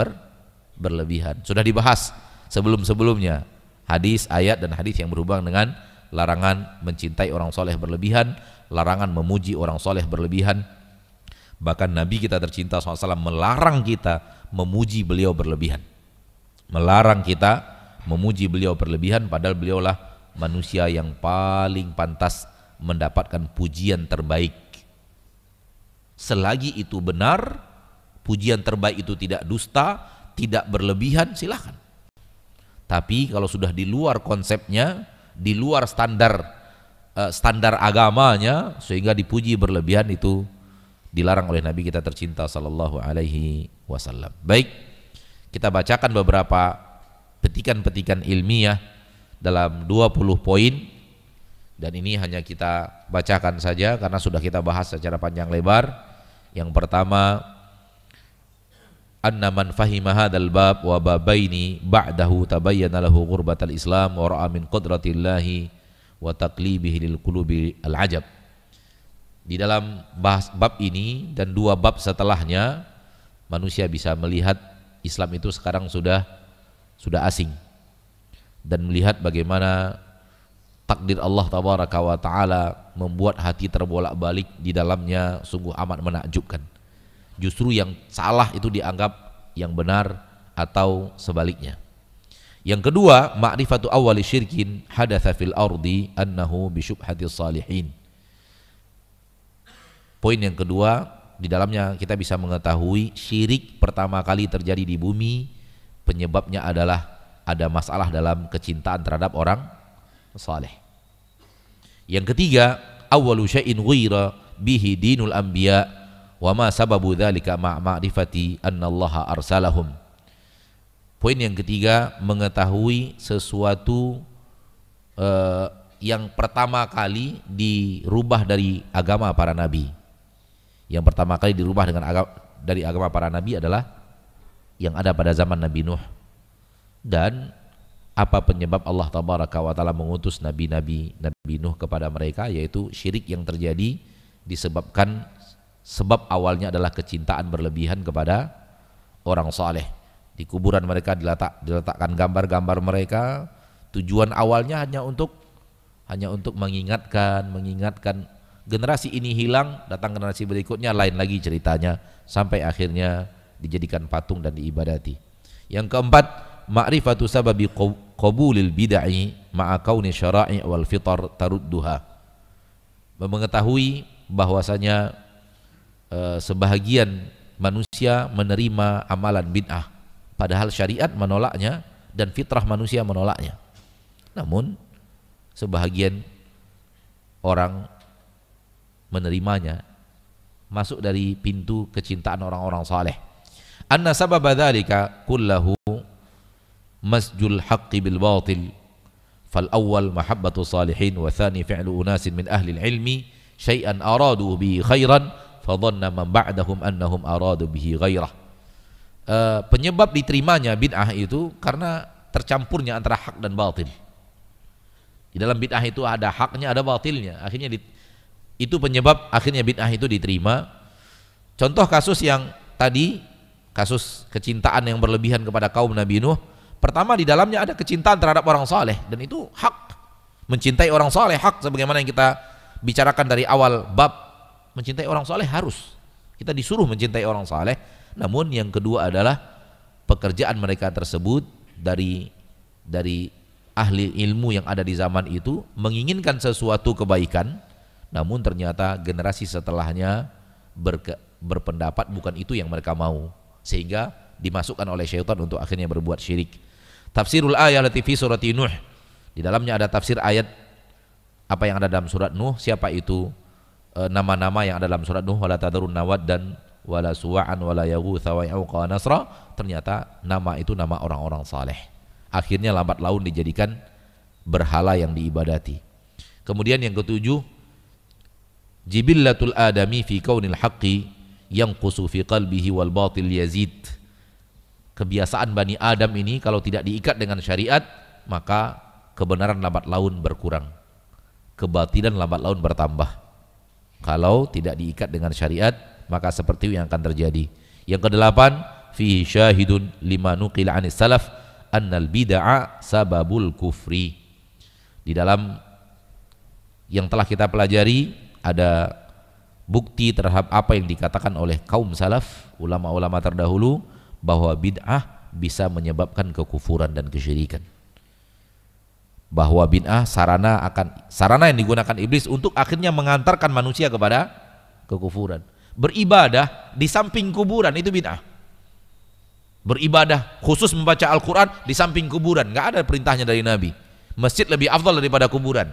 [SPEAKER 1] berlebihan. Sudah dibahas sebelum-sebelumnya hadis, ayat, dan hadis yang berhubungan dengan larangan mencintai orang soleh berlebihan, larangan memuji orang soleh berlebihan. Bahkan Nabi kita tercinta SAW melarang kita memuji beliau berlebihan, melarang kita memuji beliau berlebihan, padahal beliaulah manusia yang paling pantas mendapatkan pujian terbaik. Selagi itu benar, pujian terbaik itu tidak dusta, tidak berlebihan, silahkan. Tapi kalau sudah di luar konsepnya, di luar standar agamanya, sehingga dipuji berlebihan, itu dilarang oleh Nabi kita tercinta sallallahu alaihi wasallam. Baik, kita bacakan beberapa petikan-petikan ilmiah dalam 20 poin. Dan ini hanya kita bacakan saja karena sudah kita bahas secara panjang lebar. Yang pertama, anna man fahima hadzal bab wa babaini ba'dahu tabayyana lahu ghurbatal Islam wa ra'a min qudratillahi wa taqlibihi lil qulubi al ajab. Di dalam bahas bab ini dan dua bab setelahnya, manusia bisa melihat Islam itu sekarang sudah asing, dan melihat bagaimana takdir Allah tabaraka wa ta'ala membuat hati terbolak-balik di dalamnya sungguh amat menakjubkan. Justru yang salah itu dianggap yang benar atau sebaliknya. Yang kedua, ma'rifatu awwali syirkin hadatsa fil ardi annahu bi syubhatis salihin. Poin yang kedua, di dalamnya kita bisa mengetahui syirik pertama kali terjadi di bumi, penyebabnya adalah ada masalah dalam kecintaan terhadap orang saleh. Yang ketiga, awwalu syai'in ghaira bihi dinul anbiya wa ma sababu dzalika ma'rifati annallaha arsalahum. Poin yang ketiga, mengetahui sesuatu yang pertama kali dirubah dari agama para nabi. Yang pertama kali dirubah dari agama para nabi adalah yang ada pada zaman Nabi Nuh. Dan apa penyebab Allah tabaraka wa ta'ala mengutus Nabi Nuh kepada mereka, yaitu syirik yang terjadi disebabkan sebab awalnya adalah kecintaan berlebihan kepada orang saleh. Di kuburan mereka diletakkan gambar-gambar mereka. Tujuan awalnya hanya untuk mengingatkan generasi ini hilang, datang generasi berikutnya lain lagi ceritanya, sampai akhirnya dijadikan patung dan diibadati. Yang keempat, ma'rifatu sababi qabulil bid'ah ma'a kauni syara'i wal fitar tarudduha. Mengetahui bahwasanya sebahagian manusia menerima amalan bid'ah padahal syariat menolaknya dan fitrah manusia menolaknya. Namun sebahagian orang menerimanya, masuk dari pintu kecintaan orang-orang saleh. Anna sababa dzalika kullahu masjul haqqi bil batil, fal awwal mahabbatu salihin wa thani fi'lu unasin min ahli ilmi syai'an aradu bihi khairan fa dhanna man ba'dahum annahum aradu bihi ghairah. Penyebab diterimanya bid'ah itu karena tercampurnya antara hak dan batil. Di dalam bid'ah itu ada haknya, ada batilnya. Akhirnya itu penyebab akhirnya bid'ah itu diterima. Contoh kasus yang tadi, kasus kecintaan yang berlebihan kepada kaum Nabi Nuh. Pertama, di dalamnya ada kecintaan terhadap orang saleh, dan itu hak. Mencintai orang saleh hak, sebagaimana yang kita bicarakan dari awal bab. Mencintai orang saleh harus. Kita disuruh mencintai orang saleh. Namun yang kedua adalah pekerjaan mereka tersebut dari ahli ilmu yang ada di zaman itu menginginkan sesuatu kebaikan, namun ternyata generasi setelahnya berpendapat bukan itu yang mereka mau, sehingga dimasukkan oleh syaitan untuk akhirnya berbuat syirik. Tafsirul ayat fi surati Nuh, di dalamnya ada tafsir ayat apa yang ada dalam surat Nuh. Siapa itu nama-nama yang ada dalam surat Nuh, wala tadrunna waddan wala suwa'an wala yaghutsa wa ya'uqa wa nasra, ternyata nama itu nama orang-orang saleh. Akhirnya lambat laun dijadikan berhala yang diibadati. Kemudian yang ketujuh, jibillatul adami fi kaunil haqqi yanqusu fi qalbihi wal batil yazid. Kebiasaan Bani Adam ini kalau tidak diikat dengan syariat, maka kebenaran lambat laun berkurang, kebatilan lambat laun bertambah. Kalau tidak diikat dengan syariat, maka seperti itu yang akan terjadi. Yang kedelapan, fihi syahidun lima nuqila anis salaf annal bid'a sababul kufri. Di dalam yang telah kita pelajari ada bukti terhadap apa yang dikatakan oleh kaum salaf, ulama-ulama terdahulu, bahwa bid'ah bisa menyebabkan kekufuran dan kesyirikan. Bahwa bid'ah sarana yang digunakan iblis untuk akhirnya mengantarkan manusia kepada kekufuran. Beribadah di samping kuburan itu bid'ah. Beribadah khusus membaca Al-Quran di samping kuburan, nggak ada perintahnya dari Nabi. Masjid lebih afdal daripada kuburan.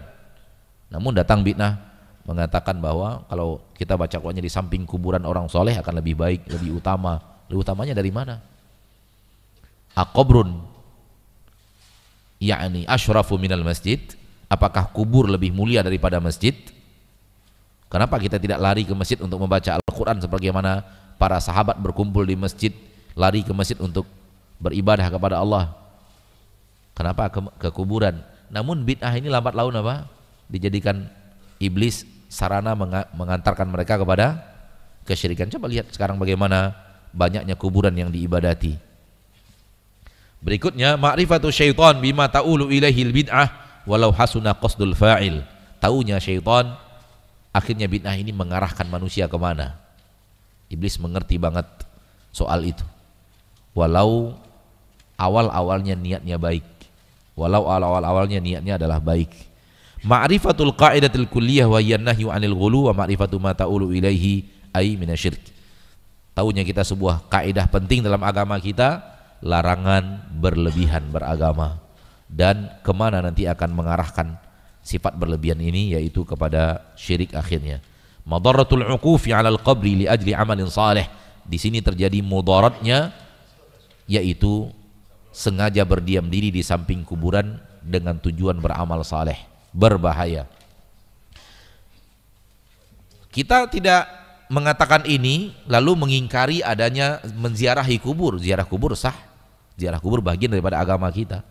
[SPEAKER 1] Namun datang bid'ah mengatakan bahwa kalau kita baca Qur'annya di samping kuburan orang soleh akan lebih baik, lebih utama. Lebih utamanya dari mana? Aqabrun yakni asyrafu minal masjid. Apakah kubur lebih mulia daripada masjid? Kenapa kita tidak lari ke masjid untuk membaca Al-Quran sebagaimana para sahabat berkumpul di masjid, lari ke masjid untuk beribadah kepada Allah? Kenapa ke kuburan? Namun bid'ah ini lambat laun apa? Dijadikan iblis sarana mengantarkan mereka kepada kesyirikan. Coba lihat sekarang bagaimana banyaknya kuburan yang diibadati. Berikutnya, ma'rifatu syaitan bima ta'ulu ilaihil bid'ah walau hasuna qasdul fa'il. Taunya syaitan akhirnya bid'ah ini mengarahkan manusia kemana. Iblis mengerti banget soal itu. Walau awal-awalnya niatnya baik. Walau awal-awalnya niatnya adalah baik. Ma'rifatul qa'idatil kulliyah wa yannahyu 'anil ghulu wa ma'rifatu ma ta'ulu ilaihi ay minasyirk. Tahunya kita sebuah kaidah penting dalam agama kita, larangan berlebihan beragama, dan kemana nanti akan mengarahkan sifat berlebihan ini, yaitu kepada syirik akhirnya. Madaratul uqufi 'alal qabri li ajli amalin salih. Di sini terjadi mudaratnya, yaitu sengaja berdiam diri di samping kuburan dengan tujuan beramal saleh, berbahaya. Kita tidak mengatakan ini lalu mengingkari adanya menziarahi kubur. Ziarah kubur sah, ziarah kubur bagian daripada agama kita.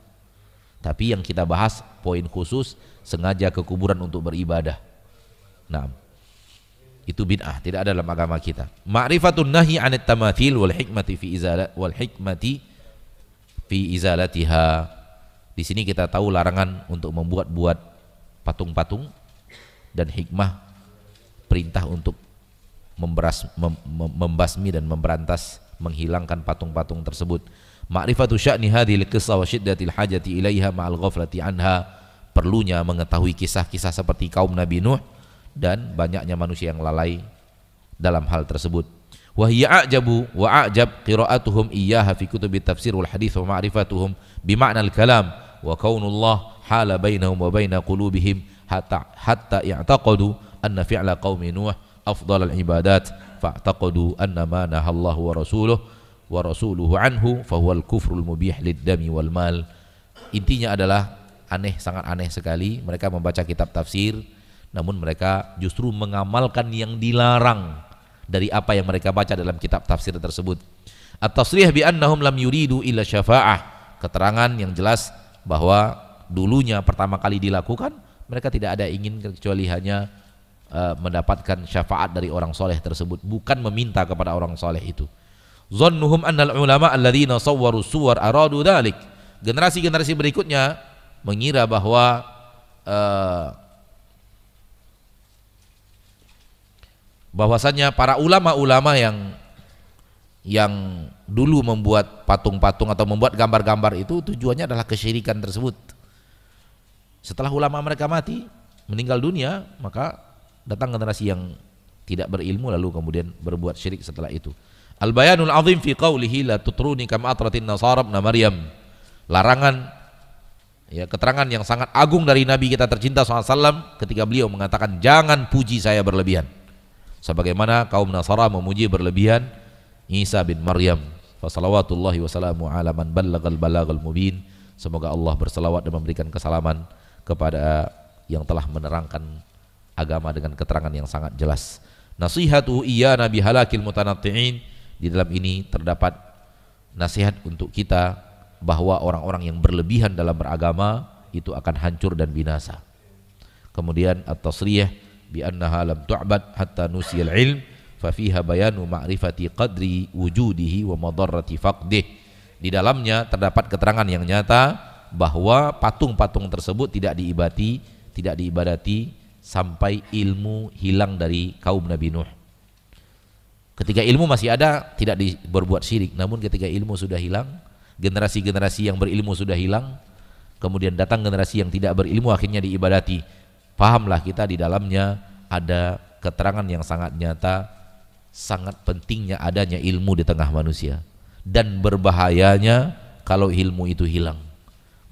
[SPEAKER 1] Tapi yang kita bahas poin khusus sengaja ke kuburan untuk beribadah. Nah, itu bid'ah, tidak ada dalam agama kita. Ma'rifatun nahyi 'anit tamathil wal hikmati fi izalatiha. Di sini kita tahu larangan untuk membuat-buat patung-patung dan hikmah perintah untuk membasmi dan memberantas, menghilangkan patung-patung tersebut. Ma'rifatu sya'ni hadhil qissah wa syiddatil hajati ilaiha ma'al ghaflati anha. Perlunya mengetahui kisah-kisah seperti kaum Nabi Nuh dan banyaknya manusia yang lalai dalam hal tersebut. Wa hiya a'jabu wa a'jab qira'atuhum iyyaha fi kutubit tafsir wal hadits wa ma'rifatuhum bi ma'nal kalam wa kaunullah hala bainahum wa baina qulubihim hatta i'taqadu anna fi'la qaumi Nuh afdal al-ibadat fa'taqadu anna ma nahallahu wa rasuluhu anhu fahuwal kufrul mubih lid-dami wal mal. Intinya adalah aneh, sangat aneh sekali. Mereka membaca kitab tafsir namun mereka justru mengamalkan yang dilarang dari apa yang mereka baca dalam kitab tafsir tersebut. At-tasrih bi annahum lam yuridu illa syafa'ah. Keterangan yang jelas bahwa dulunya pertama kali dilakukan mereka tidak ada ingin kecuali hanya mendapatkan syafaat dari orang soleh tersebut, bukan meminta kepada orang soleh itu. Zannuhum annal ulama alladzina sawwaru suwar aradu dzalik. Generasi-generasi berikutnya mengira bahwa bahwasanya para ulama-ulama yang dulu membuat patung-patung atau membuat gambar-gambar itu tujuannya adalah kesyirikan tersebut. Setelah ulama mereka mati, meninggal dunia, maka datang generasi yang tidak berilmu lalu kemudian berbuat syirik setelah itu. Al-bayanul azim fi qawlihi la tutruni kama atratin nasara ibn Maryam. Larangan Ya, keterangan yang sangat agung dari Nabi kita tercinta SAW ketika beliau mengatakan jangan puji saya berlebihan. Sebagaimana kaum Nasara memuji berlebihan Isa bin Maryam. Fassalawatullahi wassalamu ala man ballagal balagal mubin. Semoga Allah berselawat dan memberikan kesalaman kepada yang telah menerangkan agama dengan keterangan yang sangat jelas. Nasihatu iyana bihalakil mutanatti'in. Di dalam ini terdapat nasihat untuk kita bahwa orang-orang yang berlebihan dalam beragama itu akan hancur dan binasa. Kemudian at-tasriyah bi annaha lam tu'bad hatta nusiyal ilm fa fiha bayanu ma'rifati qadri wujudihi wa madarrati faqdih. Di dalamnya terdapat keterangan yang nyata bahwa patung-patung tersebut tidak diibadati sampai ilmu hilang dari kaum Nabi Nuh. Ketika ilmu masih ada tidak berbuat syirik, namun ketika ilmu sudah hilang, generasi-generasi yang berilmu sudah hilang, kemudian datang generasi yang tidak berilmu akhirnya diibadati. Pahamlah kita di dalamnya ada keterangan yang sangat nyata, sangat pentingnya adanya ilmu di tengah manusia dan berbahayanya kalau ilmu itu hilang.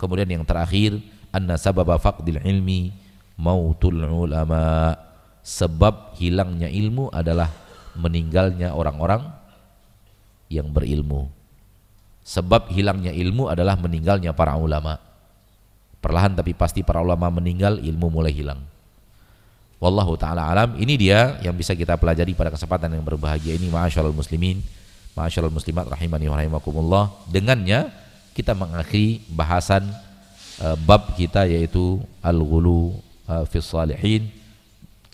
[SPEAKER 1] Kemudian yang terakhir, anna sababa faqdil ilmi mautul ulama. Sebab hilangnya ilmu adalah meninggalnya orang-orang yang berilmu. Sebab hilangnya ilmu adalah meninggalnya para ulama. Perlahan tapi pasti para ulama meninggal, ilmu mulai hilang. Wallahu ta'ala alam. Ini dia yang bisa kita pelajari pada kesempatan yang berbahagia ini. Ma'asyiral muslimin, ma'asyiral muslimat rahimani wa rahimakumullah. Dengannya kita mengakhiri bahasan bab kita, yaitu al-ghulu fi shalihin,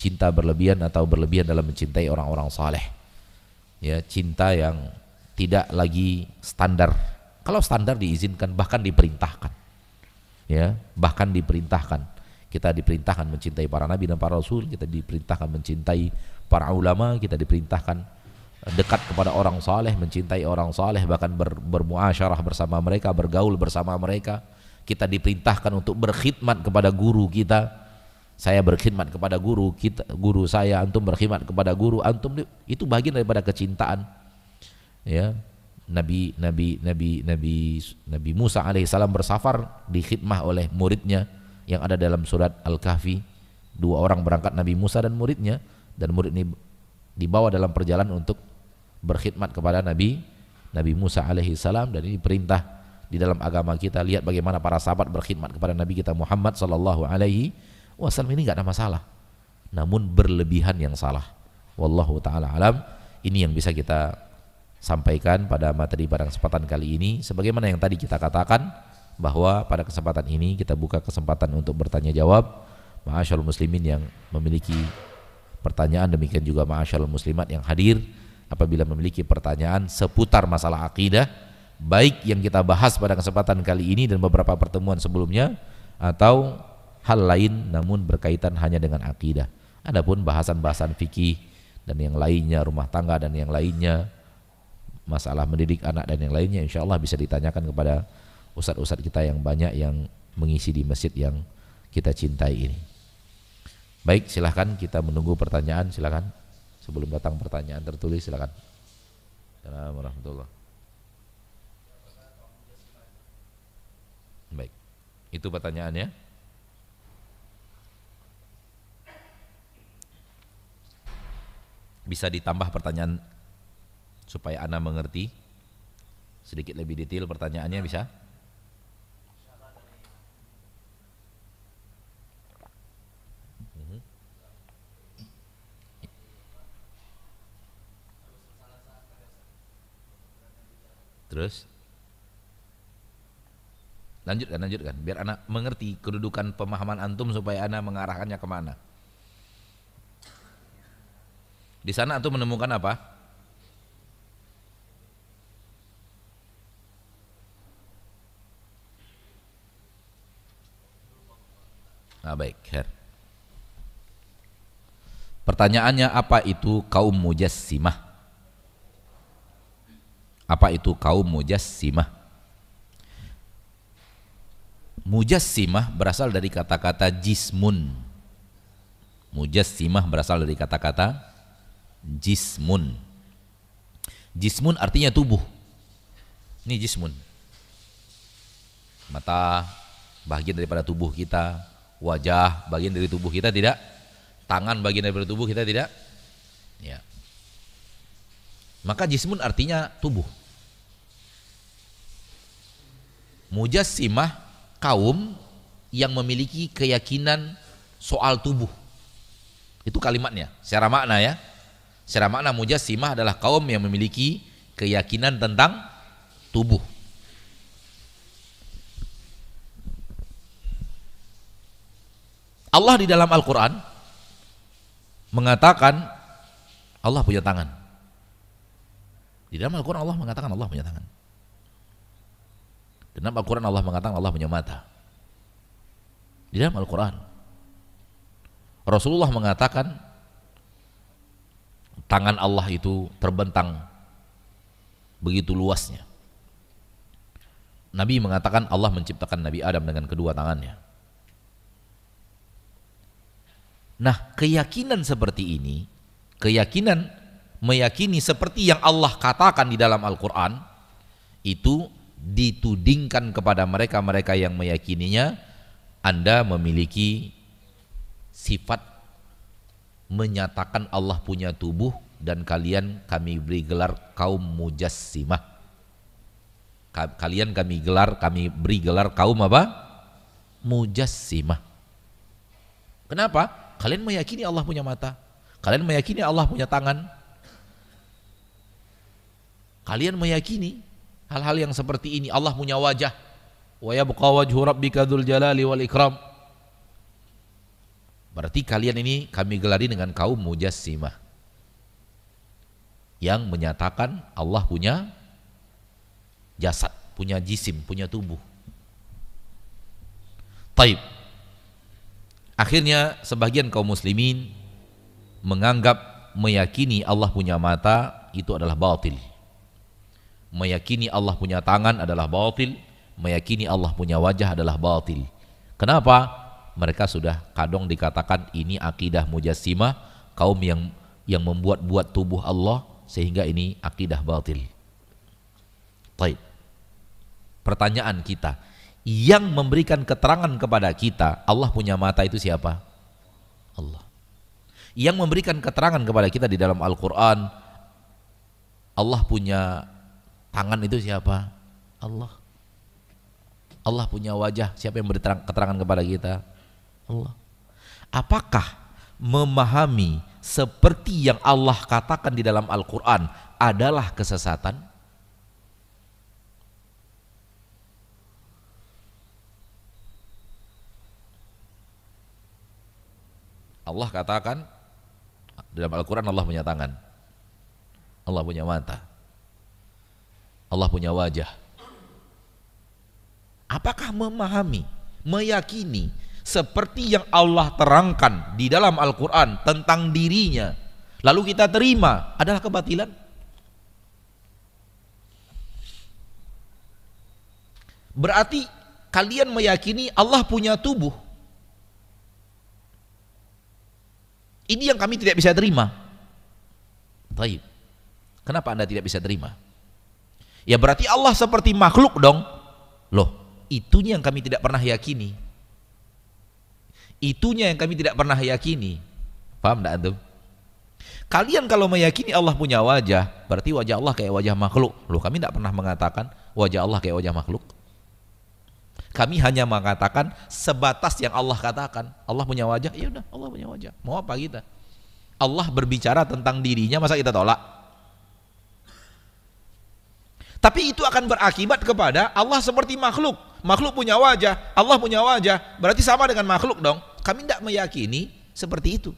[SPEAKER 1] cinta berlebihan atau berlebihan dalam mencintai orang-orang saleh. Ya, cinta yang tidak lagi standar. Kalau standar diizinkan, bahkan diperintahkan. Ya, bahkan diperintahkan. Kita diperintahkan mencintai para nabi dan para rasul, kita diperintahkan mencintai para ulama, kita diperintahkan dekat kepada orang saleh, mencintai orang saleh, bahkan bermuasyarah bersama mereka, bergaul bersama mereka. Kita diperintahkan untuk berkhidmat kepada guru kita. Saya berkhidmat kepada guru kita, guru saya, antum berkhidmat kepada guru antum. Itu bagian daripada kecintaan. Ya, Nabi Musa alaihissalam bersafar dikhidmah oleh muridnya yang ada dalam surat Al-Kahfi. 2 orang berangkat, Nabi Musa dan muridnya, dan murid ini dibawa dalam perjalanan untuk berkhidmat kepada Nabi Musa alaihissalam. Dan ini perintah di dalam agama kita. Lihat bagaimana para sahabat berkhidmat kepada Nabi kita Muhammad sallallahu alaihi wasallam. Ini enggak ada masalah, namun berlebihan yang salah. Wallahu ta'ala alam. Ini yang bisa kita sampaikan pada materi pada kesempatan kali ini. Sebagaimana yang tadi kita katakan, bahwa pada kesempatan ini kita buka kesempatan untuk bertanya jawab. Ma'asyarul muslimin yang memiliki pertanyaan, demikian juga ma'asyarul muslimat yang hadir, apabila memiliki pertanyaan seputar masalah akidah, baik yang kita bahas pada kesempatan kali ini dan beberapa pertemuan sebelumnya, atau hal lain namun berkaitan hanya dengan akidah. Adapun bahasan-bahasan fikih dan yang lainnya, rumah tangga dan yang lainnya, masalah mendidik anak dan yang lainnya, insya Allah bisa ditanyakan kepada ustadz-ustadz kita yang banyak yang mengisi di masjid yang kita cintai ini. Baik, silahkan kita menunggu pertanyaan, silahkan. Sebelum datang pertanyaan tertulis, silahkan. Assalamualaikum warahmatullahi wabarakatuh. Baik, itu pertanyaannya. Bisa ditambah pertanyaan supaya Ana mengerti sedikit lebih detail pertanyaannya, bisa? Terus lanjutkan biar Ana mengerti kedudukan pemahaman antum supaya Ana mengarahkannya kemana. Di sana antum menemukan apa? Nah, baik. Pertanyaannya, apa itu kaum mujassimah? Apa itu kaum mujassimah? Mujassimah berasal dari kata-kata jismun. Mujassimah berasal dari kata-kata jismun. Jismun artinya tubuh. Ini jismun. Mata, bagian daripada tubuh kita, wajah bagian dari tubuh kita tidak, tangan bagian daripada tubuh kita tidak. Ya. Maka jismun artinya tubuh. Mujassimah kaum yang memiliki keyakinan soal tubuh. Itu kalimatnya, secara makna ya. Secara makna mujassimah adalah kaum yang memiliki keyakinan tentang tubuh. Allah di dalam Al-Quran mengatakan Allah punya tangan. Di dalam Al-Quran Allah mengatakan Allah punya tangan. Di dalam Al-Quran Allah mengatakan Allah punya mata. Di dalam Al-Quran Rasulullah mengatakan tangan Allah itu terbentang begitu luasnya. Nabi mengatakan Allah menciptakan Nabi Adam dengan kedua tangannya. Nah, keyakinan seperti ini, keyakinan meyakini seperti yang Allah katakan di dalam Al-Quran, itu ditudingkan kepada mereka-mereka yang meyakininya, Anda memiliki sifat menyatakan Allah punya tubuh dan kalian kami beri gelar kaum mujassimah. Kalian kami beri gelar kaum apa? Mujassimah. Kenapa? Kalian meyakini Allah punya mata. Kalian meyakini Allah punya tangan. Kalian meyakini hal-hal yang seperti ini. Allah punya wajah. Wa yabqa wajhu rabbika dzul jalali wal ikram. Berarti kalian ini kami gelari dengan kaum mujassimah yang menyatakan Allah punya jasad, punya jisim, punya tubuh. Taib. Akhirnya sebagian kaum muslimin menganggap meyakini Allah punya mata itu adalah batil. Meyakini Allah punya tangan adalah batil, meyakini Allah punya wajah adalah batil. Kenapa? Mereka sudah kadang dikatakan ini akidah mujassimah, kaum yang membuat-buat tubuh Allah, sehingga ini akidah batil. Baik. Pertanyaan kita, yang memberikan keterangan kepada kita Allah punya mata itu siapa? Allah. Yang memberikan keterangan kepada kita di dalam Al-Quran Allah punya tangan itu siapa? Allah. Allah punya wajah, siapa yang beri keterangan kepada kita? Allah. Apakah memahami seperti yang Allah katakan di dalam Al-Quran adalah kesesatan? Allah katakan dalam Al-Quran Allah punya tangan, Allah punya mata, Allah punya wajah. Apakah memahami, meyakini seperti yang Allah terangkan di dalam Al-Quran tentang dirinya lalu kita terima adalah kebatilan? Berarti kalian meyakini Allah punya tubuh. Ini yang kami tidak bisa terima. Baik. Kenapa Anda tidak bisa terima? Ya berarti Allah seperti makhluk dong. Loh, itunya yang kami tidak pernah yakini. Itunya yang kami tidak pernah yakini. Paham enggak antum? Kalian kalau meyakini Allah punya wajah, berarti wajah Allah kayak wajah makhluk. Loh, kami tidak pernah mengatakan wajah Allah kayak wajah makhluk. Kami hanya mengatakan sebatas yang Allah katakan. Allah punya wajah, ya udah, Allah punya wajah. Mau apa kita? Allah berbicara tentang dirinya, masa kita tolak? Tapi itu akan berakibat kepada Allah seperti makhluk. Makhluk punya wajah, Allah punya wajah, berarti sama dengan makhluk dong. Kami tidak meyakini seperti itu.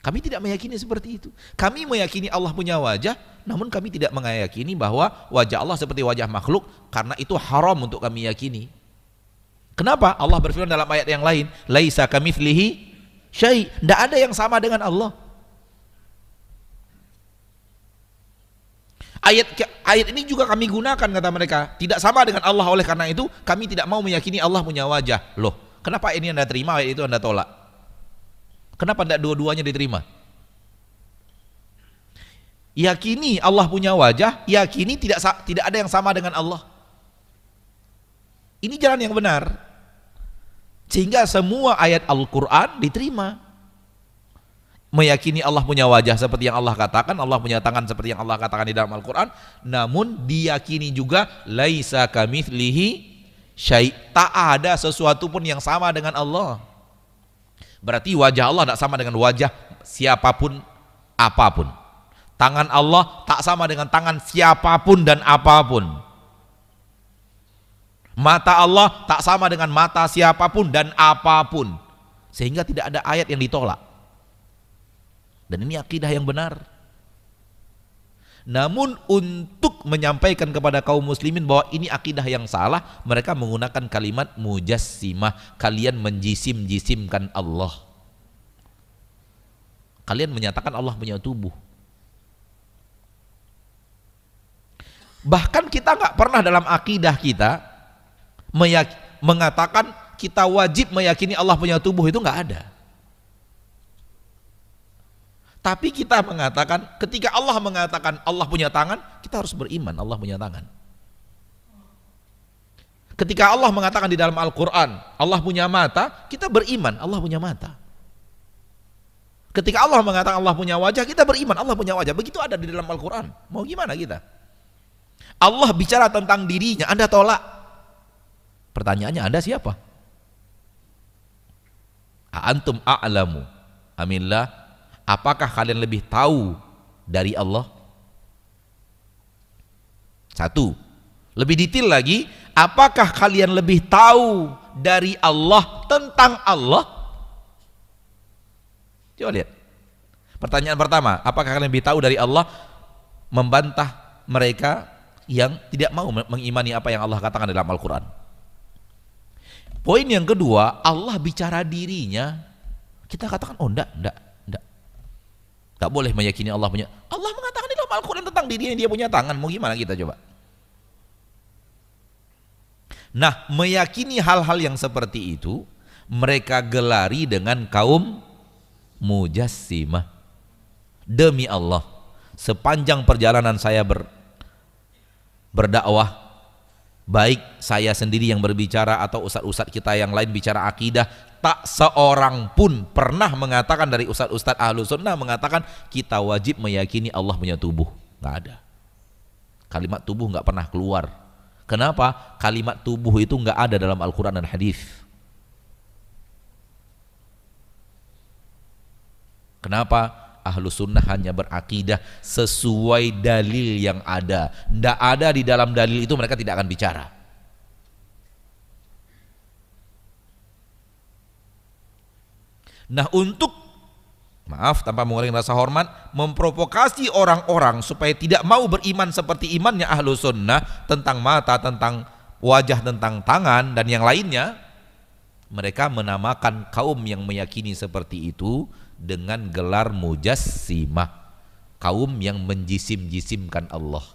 [SPEAKER 1] Kami tidak meyakini seperti itu. Kami meyakini Allah punya wajah, namun kami tidak meyakini bahwa wajah Allah seperti wajah makhluk, karena itu haram untuk kami yakini. Kenapa? Allah berfirman dalam ayat yang lain, laisa kamitslihi syai', tidak ada yang sama dengan Allah. Ayat ini juga kami gunakan, kata mereka, tidak sama dengan Allah, oleh karena itu kami tidak mau meyakini Allah punya wajah. Loh, kenapa ini Anda terima, ayat itu Anda tolak? Kenapa tidak dua-duanya diterima? Yakini Allah punya wajah, yakini tidak ada yang sama dengan Allah. Ini jalan yang benar. Sehingga semua ayat Al-Quran diterima. Meyakini Allah punya wajah seperti yang Allah katakan, Allah punya tangan seperti yang Allah katakan di dalam Al-Quran, namun diyakini juga laisa kamitslihi syai', tak ada sesuatu pun yang sama dengan Allah. Berarti wajah Allah tak sama dengan wajah siapapun apapun. Tangan Allah tak sama dengan tangan siapapun dan apapun. Mata Allah tak sama dengan mata siapapun dan apapun. Sehingga tidak ada ayat yang ditolak. Dan ini akidah yang benar. Namun untuk menyampaikan kepada kaum muslimin bahwa ini akidah yang salah, mereka menggunakan kalimat mujassimah. Kalian menjisim-jisimkan Allah. Kalian menyatakan Allah punya tubuh. Bahkan kita nggak pernah dalam akidah kita mengatakan kita wajib meyakini Allah punya tubuh, itu nggak ada. Tapi kita mengatakan, ketika Allah mengatakan Allah punya tangan, kita harus beriman Allah punya tangan. Ketika Allah mengatakan di dalam Al-Quran Allah punya mata, kita beriman Allah punya mata. Ketika Allah mengatakan Allah punya wajah, kita beriman Allah punya wajah. Begitu ada di dalam Al-Quran. Mau gimana kita? Allah bicara tentang dirinya, Anda tolak. Pertanyaannya, Anda siapa? Antum a'lamu amillah, apakah kalian lebih tahu dari Allah? Satu. Lebih detail lagi, apakah kalian lebih tahu dari Allah tentang Allah? Coba lihat. Pertanyaan pertama, apakah kalian lebih tahu dari Allah? Membantah mereka yang tidak mau mengimani apa yang Allah katakan dalam Al-Quran. Poin yang kedua, Allah bicara dirinya, kita katakan, oh enggak. Tak boleh meyakini Allah punya. Allah mengatakan di dalam Al-Quran tentang dirinya, dia punya tangan. Mau gimana kita coba? Nah, meyakini hal-hal yang seperti itu, mereka gelari dengan kaum mujassimah. Demi Allah, sepanjang perjalanan saya berdakwah, baik saya sendiri yang berbicara atau ustadz-ustadz kita yang lain bicara akidah, tak seorang pun pernah mengatakan dari ustadz-ustadz ahlu sunnah mengatakan kita wajib meyakini Allah punya tubuh. Nggak ada. Kalimat tubuh nggak pernah keluar. Kenapa? Kalimat tubuh itu nggak ada dalam Al-Quran dan hadis. Kenapa? Ahlu sunnah hanya berakidah sesuai dalil yang ada. Tidak ada di dalam dalil itu mereka tidak akan bicara. Nah, untuk, maaf tanpa mengurangi rasa hormat, memprovokasi orang-orang supaya tidak mau beriman seperti imannya ahlu sunnah tentang mata, tentang wajah, tentang tangan dan yang lainnya, mereka menamakan kaum yang meyakini seperti itu dengan gelar mujassimah, kaum yang menjisim-jisimkan Allah.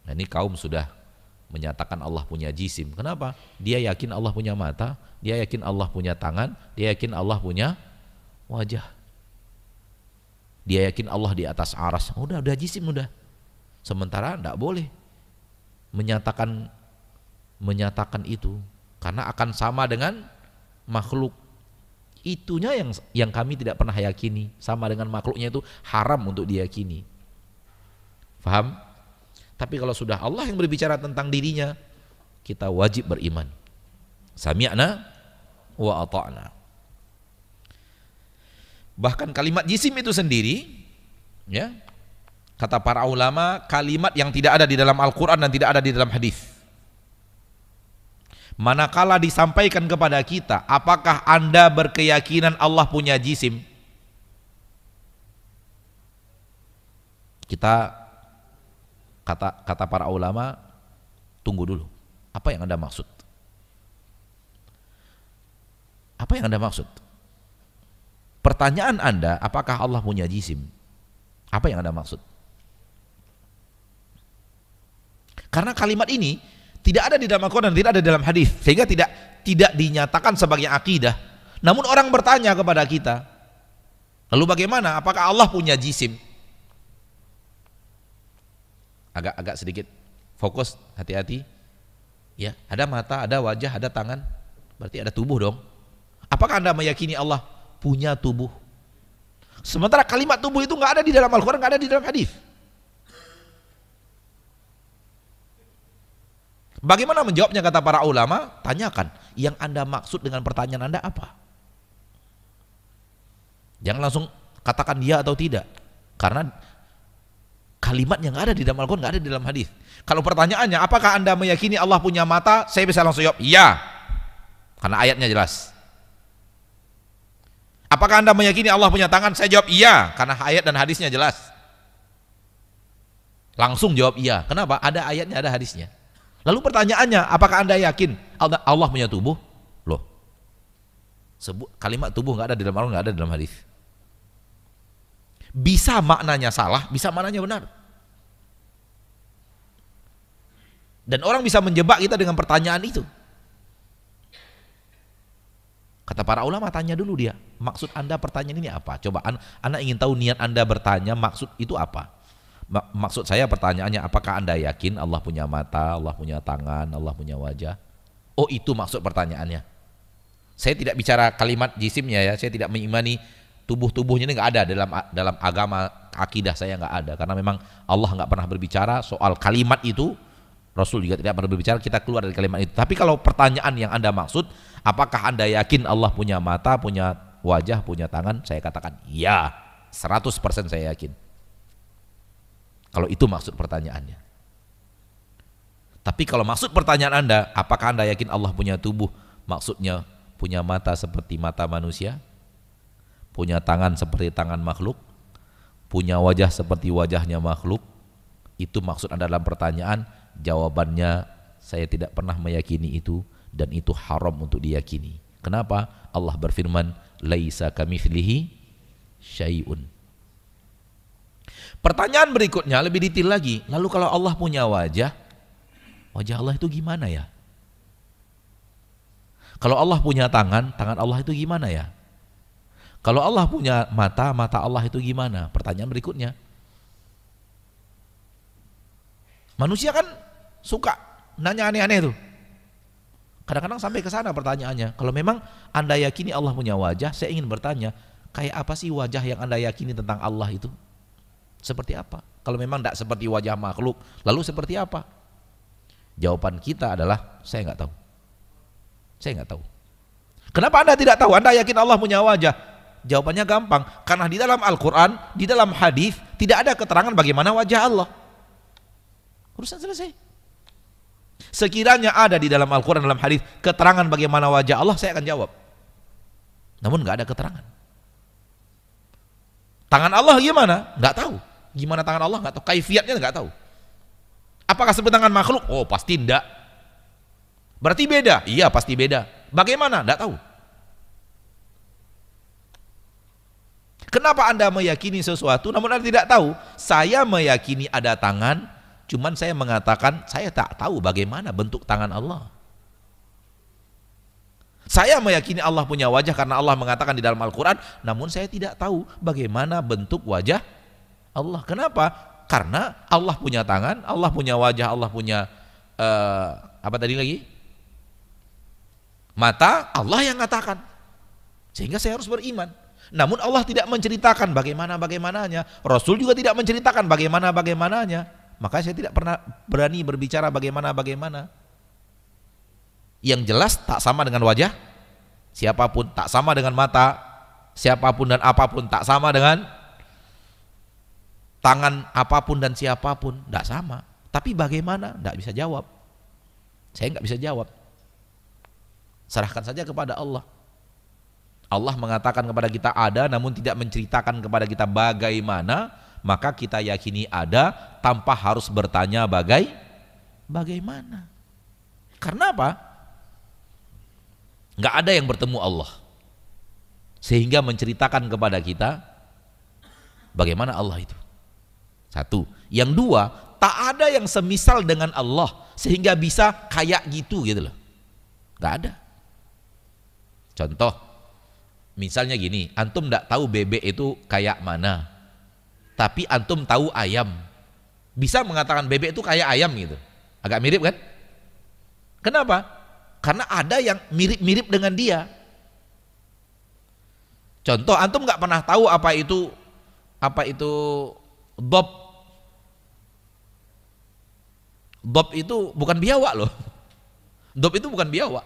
[SPEAKER 1] Nah, ini kaum sudah menyatakan Allah punya jisim. Kenapa? Dia yakin Allah punya mata, dia yakin Allah punya tangan, dia yakin Allah punya wajah, dia yakin Allah di atas aras. Udah jisim udah. Sementara tidak boleh menyatakan itu, karena akan sama dengan makhluk. Itunya yang kami tidak pernah yakini, sama dengan makhluknya itu haram untuk diyakini. Faham? Tapi kalau sudah Allah yang berbicara tentang dirinya, kita wajib beriman. Sami'na wa ata'na. Bahkan kalimat jisim itu sendiri, ya, kata para ulama, kalimat yang tidak ada di dalam Al-Quran dan tidak ada di dalam hadis. Manakala disampaikan kepada kita, apakah Anda berkeyakinan Allah punya jisim? Kita kata para ulama, tunggu dulu. Apa yang Anda maksud? Apa yang Anda maksud? Pertanyaan Anda, apakah Allah punya jisim? Apa yang Anda maksud? Karena kalimat ini tidak ada di dalam Al-Quran dan tidak ada di dalam hadis, sehingga tidak dinyatakan sebagai akidah. Namun orang bertanya kepada kita, lalu bagaimana? Apakah Allah punya jisim? Agak sedikit Fokus, hati-hati. Ya, ada mata, ada wajah, ada tangan, berarti ada tubuh dong. Apakah Anda meyakini Allah punya tubuh? Sementara kalimat tubuh itu nggak ada di dalam Al-Quran, nggak ada di dalam hadis. Bagaimana menjawabnya kata para ulama? Tanyakan, yang Anda maksud dengan pertanyaan Anda apa? Jangan langsung katakan dia atau tidak, karena kalimat yang ada di dalam Al-Quran nggak ada di dalam hadis. Kalau pertanyaannya, apakah Anda meyakini Allah punya mata? Saya bisa langsung jawab, iya, karena ayatnya jelas. Apakah Anda meyakini Allah punya tangan? Saya jawab iya, karena ayat dan hadisnya jelas. Langsung jawab iya. Kenapa? Ada ayatnya, ada hadisnya. Lalu pertanyaannya, apakah Anda yakin Allah punya tubuh? Loh, kalimat tubuh nggak ada di dalam Al-Quran, nggak ada di dalam hadis. Bisa maknanya salah, bisa maknanya benar. Dan orang bisa menjebak kita dengan pertanyaan itu. Kata para ulama, tanya dulu dia, maksud Anda pertanyaan ini apa? Coba Anda ingin tahu niat Anda bertanya, maksud itu apa? Maksud saya pertanyaannya, apakah Anda yakin Allah punya mata, Allah punya tangan, Allah punya wajah? Oh, itu maksud pertanyaannya. Saya tidak bicara kalimat jisimnya ya, saya tidak mengimani tubuh-tubuhnya, ini nggak ada dalam agama, akidah saya nggak ada, karena memang Allah nggak pernah berbicara soal kalimat itu, Rasul juga tidak pernah berbicara, kita keluar dari kalimat itu. Tapi kalau pertanyaan yang Anda maksud, apakah Anda yakin Allah punya mata, punya wajah, punya tangan? Saya katakan ya, 100% saya yakin. Kalau itu maksud pertanyaannya. Tapi kalau maksud pertanyaan Anda, apakah Anda yakin Allah punya tubuh? Maksudnya punya mata seperti mata manusia, punya tangan seperti tangan makhluk, punya wajah seperti wajahnya makhluk. Itu maksud Anda dalam pertanyaan. Jawabannya, saya tidak pernah meyakini itu, dan itu haram untuk diyakini. Kenapa? Allah berfirman, laisa kamitslihi syai'un. Pertanyaan berikutnya lebih detail lagi. Lalu kalau Allah punya wajah, wajah Allah itu gimana ya? Kalau Allah punya tangan, tangan Allah itu gimana ya? Kalau Allah punya mata, mata Allah itu gimana? Pertanyaan berikutnya. Manusia kan suka nanya aneh-aneh tuh. Kadang-kadang sampai ke sana pertanyaannya. Kalau memang Anda yakini Allah punya wajah, saya ingin bertanya, kayak apa sih wajah yang Anda yakini tentang Allah itu? Seperti apa? Kalau memang tidak seperti wajah makhluk, lalu seperti apa? Jawaban kita adalah, saya nggak tahu. Saya nggak tahu. Kenapa Anda tidak tahu? Anda yakin Allah punya wajah? Jawabannya gampang, karena di dalam Al-Quran, di dalam hadis tidak ada keterangan bagaimana wajah Allah. Urusan selesai. Sekiranya ada di dalam Al-Quran, dalam hadis keterangan bagaimana wajah Allah, saya akan jawab. Namun nggak ada keterangan. Tangan Allah gimana? Nggak tahu. Gimana tangan Allah? Nggak tahu. Kaifiatnya nggak tahu. Apakah seperti tangan makhluk? Oh, pasti enggak. Berarti beda? Iya, pasti beda. Bagaimana? Nggak tahu. Kenapa Anda meyakini sesuatu namun Anda tidak tahu? Saya meyakini ada tangan, cuman saya mengatakan saya tak tahu bagaimana bentuk tangan Allah. Saya meyakini Allah punya wajah karena Allah mengatakan di dalam Al-Quran, namun saya tidak tahu bagaimana bentuk wajah Allah. Kenapa? Karena Allah punya tangan, Allah punya wajah, Allah punya apa tadi lagi? Mata, Allah yang mengatakan. Sehingga saya harus beriman. Namun Allah tidak menceritakan bagaimana-bagaimananya. Rasul juga tidak menceritakan bagaimana-bagaimananya. Maka saya tidak pernah berani berbicara bagaimana-bagaimana. Yang jelas tak sama dengan wajah siapapun, tak sama dengan mata siapapun dan apapun, tak sama dengan tangan apapun dan siapapun, tidak sama. Tapi bagaimana? Tidak bisa jawab. Saya nggak bisa jawab. Serahkan saja kepada Allah. Allah mengatakan kepada kita ada, namun tidak menceritakan kepada kita bagaimana, maka kita yakini ada tanpa harus bertanya bagaimana. Karena apa? Nggak ada yang bertemu Allah sehingga menceritakan kepada kita bagaimana Allah itu. Satu. Yang dua, tak ada yang semisal dengan Allah sehingga bisa kayak gitu loh. Nggak ada. Contoh, misalnya gini, antum nggak tahu bebek itu kayak mana, tapi antum tahu ayam. Bisa mengatakan bebek itu kayak ayam gitu? Agak mirip kan? Kenapa? Karena ada yang mirip-mirip dengan dia. Contoh, antum nggak pernah tahu apa itu dob. Dob itu bukan biawak loh. Dob itu bukan biawak.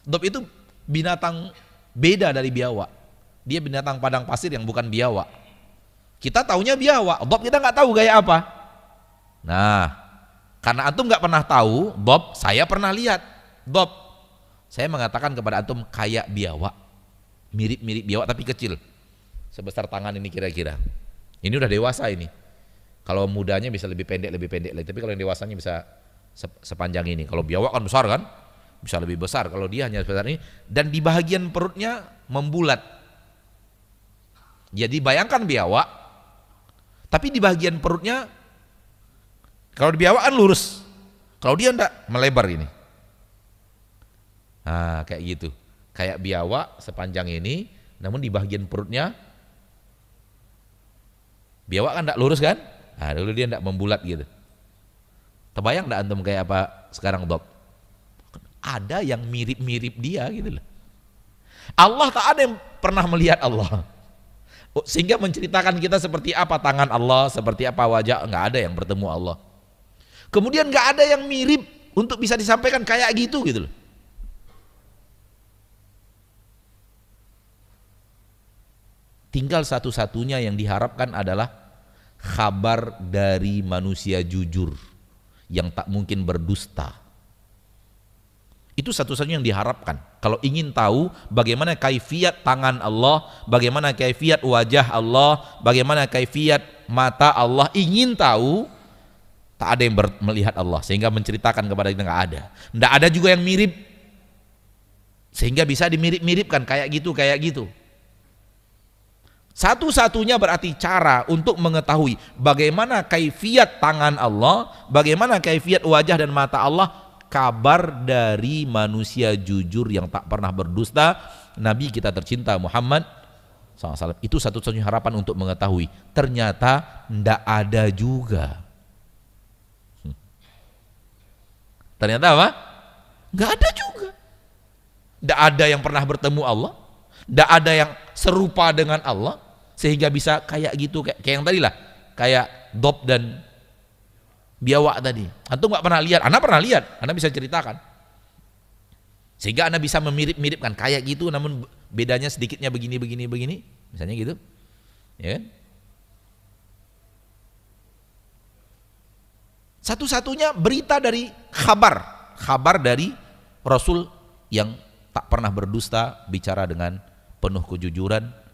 [SPEAKER 1] Dob itu binatang beda dari biawak. Dia binatang padang pasir yang bukan biawak. Kita taunya biawak. Dob kita nggak tahu gaya apa. Nah, karena antum nggak pernah tahu dob, saya pernah lihat dob. Saya mengatakan kepada antum kayak biawak. Mirip-mirip biawak tapi kecil, sebesar tangan ini kira-kira. Ini udah dewasa ini. Kalau mudanya bisa lebih pendek lagi. Tapi kalau yang dewasanya bisa sepanjang ini. Kalau biawak kan besar kan, bisa lebih besar. Kalau dia hanya sebesar ini, dan di bagian perutnya membulat. Jadi bayangkan biawak, tapi di bagian perutnya, kalau di biawak kan lurus, kalau dia enggak, melebar ini. Nah kayak gitu. Kayak biawak sepanjang ini, namun di bagian perutnya, biawak kan enggak lurus kan? Nah dulu dia enggak membulat gitu. Terbayang enggak antum kayak apa sekarang dob? Ada yang mirip-mirip dia gitu loh. Allah tak ada yang pernah melihat Allah, sehingga menceritakan kita seperti apa tangan Allah, seperti apa wajah, enggak ada yang bertemu Allah. Kemudian enggak ada yang mirip untuk bisa disampaikan kayak gitu loh. Tinggal satu-satunya yang diharapkan adalah kabar dari manusia jujur yang tak mungkin berdusta. Itu satu-satunya yang diharapkan. Kalau ingin tahu bagaimana kaifiat tangan Allah, bagaimana kaifiat wajah Allah, bagaimana kaifiat mata Allah, ingin tahu, tak ada yang melihat Allah sehingga menceritakan kepada kita, nggak ada. Nggak ada juga yang mirip sehingga bisa dimirip-miripkan kayak gitu. Satu-satunya berarti cara untuk mengetahui bagaimana kaifiat tangan Allah, bagaimana kaifiat wajah dan mata Allah, kabar dari manusia jujur yang tak pernah berdusta, Nabi kita tercinta Muhammad SAW. Itu satu-satunya harapan untuk mengetahui. Ternyata ndak ada juga. Ternyata apa? Nggak ada juga. Ndak ada yang pernah bertemu Allah, ndak ada yang serupa dengan Allah, sehingga bisa kayak gitu, kayak yang tadi lah, kayak dob dan biawak tadi. Antum nggak pernah lihat, Anda pernah lihat, Anda bisa ceritakan, sehingga Anda bisa memirip-miripkan kayak gitu, namun bedanya sedikitnya begini, misalnya gitu, ya kan? Satu-satunya berita dari kabar dari Rasul yang tak pernah berdusta, bicara dengan penuh kejujuran.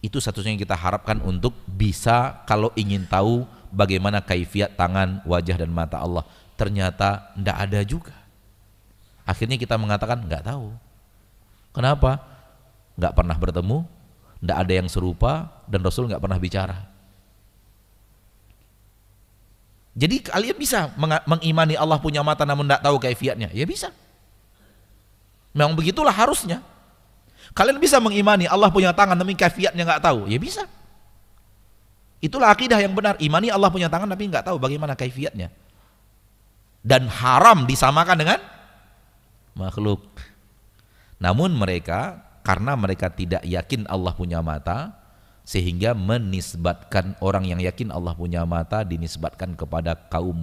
[SPEAKER 1] Itu satu-satunya yang kita harapkan untuk bisa, kalau ingin tahu bagaimana kaifiat tangan, wajah dan mata Allah. Ternyata tidak ada juga. Akhirnya kita mengatakan nggak tahu. Kenapa? Nggak pernah bertemu, tidak ada yang serupa, dan Rasul nggak pernah bicara. Jadi kalian bisa mengimani Allah punya mata namun tidak tahu kaifiatnya? Ya bisa. Memang begitulah harusnya. Kalian bisa mengimani Allah punya tangan tapi kaifiatnya nggak tahu? Ya bisa. Itulah akidah yang benar. Imani Allah punya tangan tapi nggak tahu bagaimana kaifiatnya. Dan haram disamakan dengan makhluk. Namun mereka, karena mereka tidak yakin Allah punya mata, sehingga menisbatkan orang yang yakin Allah punya mata dinisbatkan kepada kaum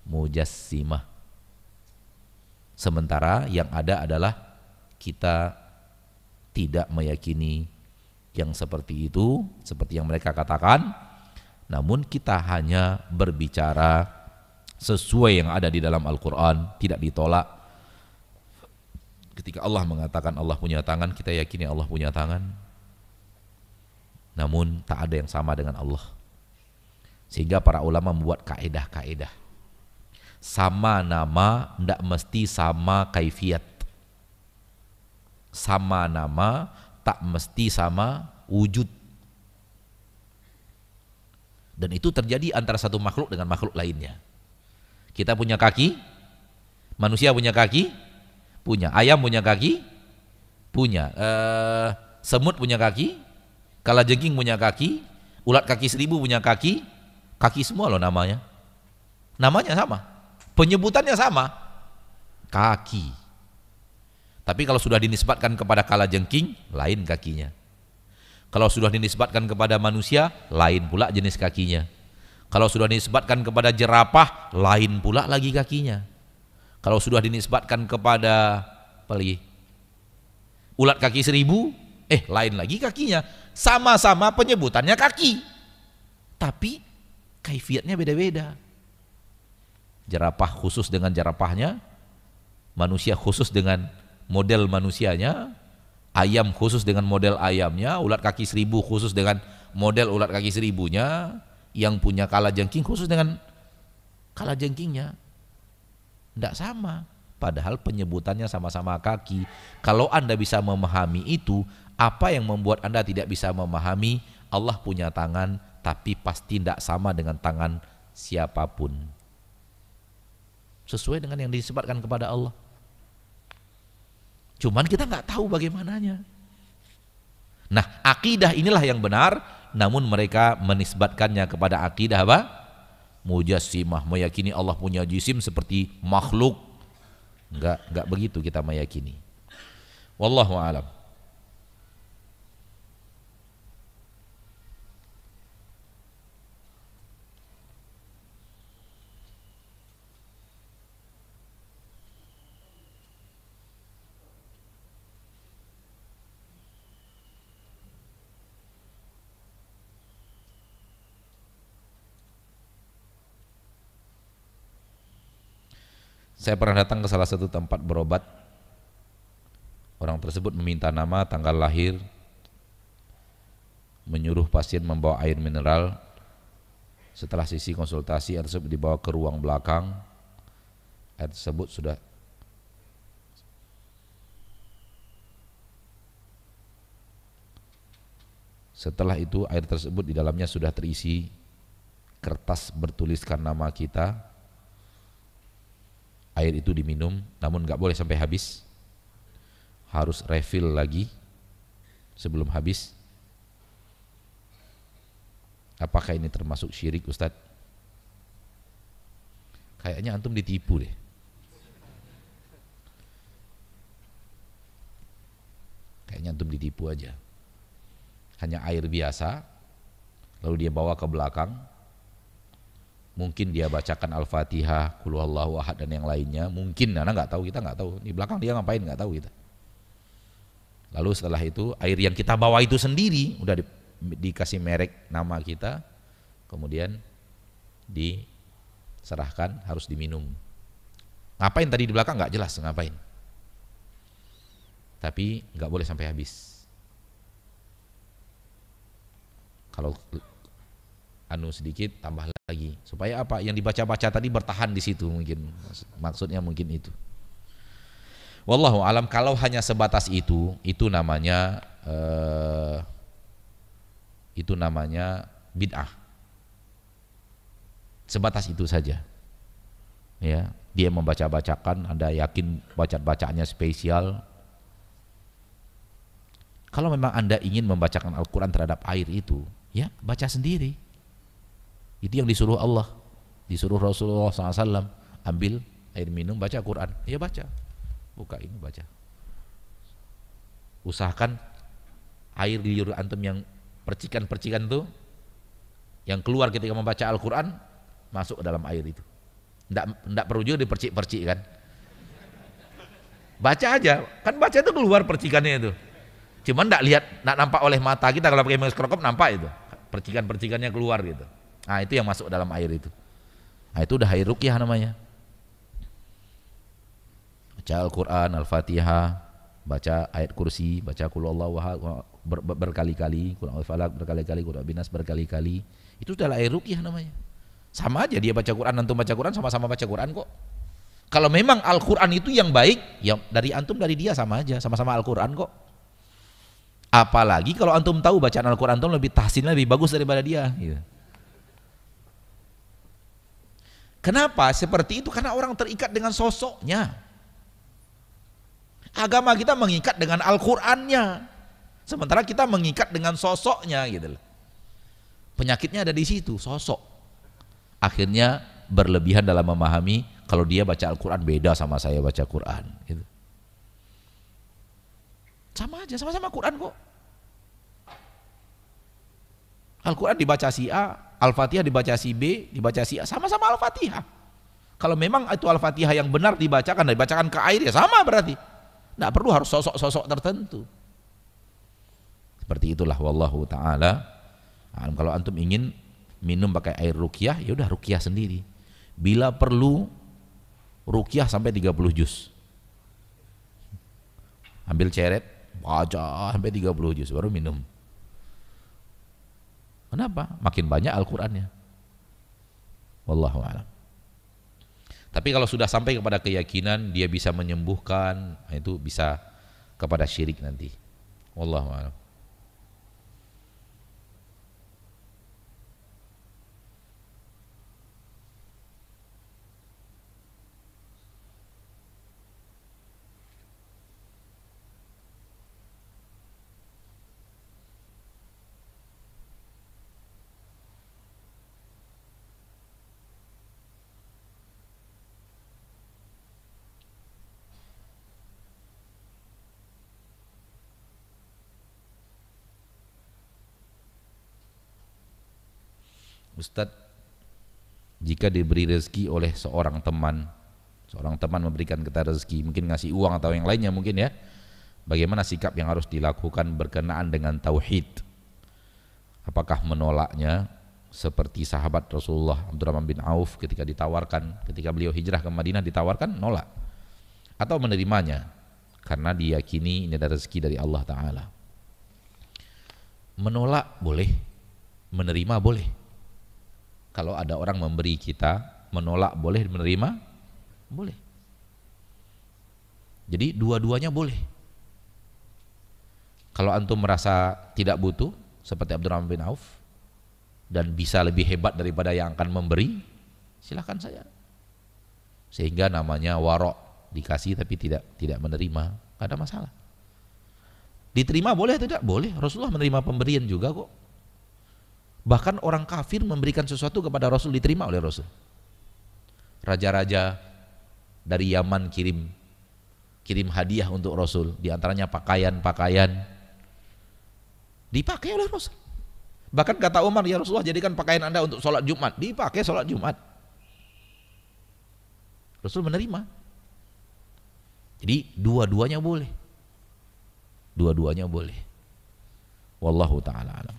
[SPEAKER 1] mujassimah. Sementara yang ada adalah kita tidak meyakini yang seperti itu, seperti yang mereka katakan, namun kita hanya berbicara sesuai yang ada di dalam Al-Quran, tidak ditolak. Ketika Allah mengatakan Allah punya tangan, kita yakini Allah punya tangan, namun tak ada yang sama dengan Allah. Sehingga para ulama membuat kaedah-kaedah. Sama nama tidak mesti sama kaifiat. Sama nama tak mesti sama wujud. Dan itu terjadi antara satu makhluk dengan makhluk lainnya. Kita punya kaki, manusia punya kaki, punya. Ayam punya kaki, punya. Semut punya kaki, kalajengking punya kaki, ulat kaki 1000 punya kaki, kaki semua loh namanya. namanya sama, penyebutannya sama, kaki. Tapi kalau sudah dinisbatkan kepada kalajengking, lain kakinya. Kalau sudah dinisbatkan kepada manusia, lain pula jenis kakinya. Kalau sudah dinisbatkan kepada jerapah, lain pula lagi kakinya. Kalau sudah dinisbatkan kepada apa lagi? Ulat kaki 1000, lain lagi kakinya. Sama-sama penyebutannya kaki, tapi kaifiatnya beda-beda. Jerapah khusus dengan jerapahnya, manusia khusus dengan model manusianya, ayam khusus dengan model ayamnya, ulat kaki 1000 khusus dengan model ulat kaki 1000-nya, yang punya kalajengking khusus dengan kalajengkingnya. Tidak sama, padahal penyebutannya sama-sama kaki. Kalau Anda bisa memahami itu, apa yang membuat Anda tidak bisa memahami Allah punya tangan, tapi pasti tidak sama dengan tangan siapapun, sesuai dengan yang disebutkan kepada Allah. Cuman kita nggak tahu bagaimananya. Nah, akidah inilah yang benar, namun mereka menisbatkannya kepada akidah apa? Mujassimah, meyakini Allah punya jisim seperti makhluk. Enggak begitu kita meyakini. Wallahu a'lam. Saya pernah datang ke salah satu tempat berobat. Orang tersebut meminta nama, tanggal lahir, menyuruh pasien membawa air mineral. Setelah sesi konsultasi, air tersebut dibawa ke ruang belakang. Air tersebut sudah setelah itu air tersebut di dalamnya sudah terisi kertas bertuliskan nama kita. Air itu diminum, namun nggak boleh sampai habis, harus refill lagi sebelum habis. Apakah ini termasuk syirik, Ustadz? Kayaknya antum ditipu deh. Kayaknya antum ditipu aja. Hanya air biasa, lalu dia bawa ke belakang. Mungkin dia bacakan Al-Fatihah, Qul Huwallahu Ahad dan yang lainnya. Mungkin, Nana nggak tahu, kita nggak tahu. Di belakang dia ngapain nggak tahu kita. Lalu setelah itu air yang kita bawa itu sendiri udah dikasih merek nama kita, kemudian diserahkan harus diminum. Ngapain tadi di belakang nggak jelas ngapain. Tapi nggak boleh sampai habis. Kalau sedikit tambah lagi supaya apa yang dibaca-baca tadi bertahan di situ, mungkin maksudnya mungkin itu. Wallahu alam. Kalau hanya sebatas itu namanya bid'ah. Sebatas itu saja. Ya, dia membaca-bacakan, Anda yakin bacaannya spesial. Kalau memang Anda ingin membacakan Al-Qur'an terhadap air itu, ya baca sendiri. Itu yang disuruh Allah, disuruh Rasulullah SAW, ambil air minum, baca Quran, ya baca, buka ini baca. Usahakan air di liur antum yang percikan-percikan tuh, yang keluar ketika membaca Al-Quran, masuk ke dalam air itu. Nggak perlu juga dipercik-percik kan. Baca aja, kan baca itu keluar percikannya itu. Cuman nggak nampak oleh mata kita, kalau pakai mikroskop nampak itu, percikan-percikannya keluar gitu. Nah itu yang masuk dalam air itu. Nah itu udah air ruqyah namanya. Baca Al-Quran, Al-Fatihah, baca ayat kursi, baca Qul Huwallahu Ahad berkali-kali, Qul A'udzu Falaq berkali-kali, Qul Binas berkali-kali. Itu adalah air ruqyah namanya. Sama aja dia baca Quran, antum baca Quran, sama-sama baca Quran kok. Kalau memang Al-Quran itu yang baik, ya dari antum dari dia sama aja, sama-sama Al-Quran kok. Apalagi kalau antum tahu bacaan Al-Quran antum lebih tahsinnya lebih bagus daripada dia gitu. Kenapa seperti itu? Karena orang terikat dengan sosoknya. Agama kita mengikat dengan Al-Qur'annya, sementara kita mengikat dengan sosoknya gitu loh. Penyakitnya ada di situ, sosok. Akhirnya berlebihan dalam memahami kalau dia baca Al-Quran beda sama saya baca Quran gitu. Sama aja, sama-sama Quran kok. Al-Quran dibaca si A, Al-Fatihah dibaca si B, dibaca si A, sama-sama Al-Fatihah. Kalau memang itu Al-Fatihah yang benar dibacakan ke air ya sama berarti. Tidak perlu harus sosok-sosok tertentu. Seperti itulah wallahu taala. Kalau antum ingin minum pakai air ruqyah, ya udah ruqyah sendiri. Bila perlu ruqyah sampai 30 juz. Ambil ceret, baca sampai 30 juz baru minum. Kenapa? Makin banyak Al-Qur'annya. Wallahu a'lam. Tapi kalau sudah sampai kepada keyakinan dia bisa menyembuhkan, itu bisa kepada syirik nanti. Wallahu a'lam. Ustadz, jika diberi rezeki oleh seorang teman memberikan kita rezeki, mungkin ngasih uang atau yang lainnya mungkin ya, bagaimana sikap yang harus dilakukan berkenaan dengan tauhid? Apakah menolaknya seperti sahabat Rasulullah Abdurrahman bin Auf ketika beliau hijrah ke Madinah ditawarkan, nolak, atau menerimanya karena diyakini ini adalah rezeki dari Allah Ta'ala? Menolak boleh, menerima boleh. Kalau ada orang memberi kita, menolak boleh, menerima boleh. Jadi dua-duanya boleh. Kalau antum merasa tidak butuh seperti Abdurrahman bin Auf dan bisa lebih hebat daripada yang akan memberi, silakan saja. Sehingga namanya warok, dikasih tapi tidak menerima, tidak ada masalah. Diterima boleh atau tidak? Boleh. Rasulullah menerima pemberian juga kok. Bahkan orang kafir memberikan sesuatu kepada Rasul diterima oleh Rasul. Raja-raja dari Yaman kirim hadiah untuk Rasul, di antaranya pakaian dipakai oleh Rasul. Bahkan kata Umar, ya Rasulullah, jadikan pakaian Anda untuk sholat Jumat, dipakai sholat Jumat. Rasul menerima. Jadi dua-duanya boleh. Dua-duanya boleh. Wallahu ta'ala alam.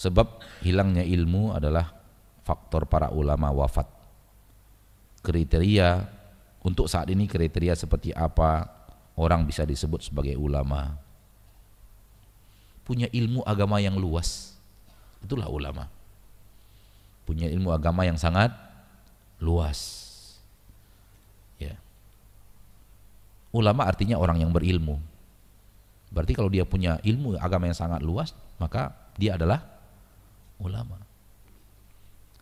[SPEAKER 1] Sebab hilangnya ilmu adalah faktor para ulama wafat. Kriteria untuk saat ini, kriteria seperti apa orang bisa disebut sebagai ulama? Punya ilmu agama yang luas, itulah ulama. Punya ilmu agama yang sangat luas. Ya. Ulama artinya orang yang berilmu. Berarti kalau dia punya ilmu agama yang sangat luas, maka dia adalah ulama.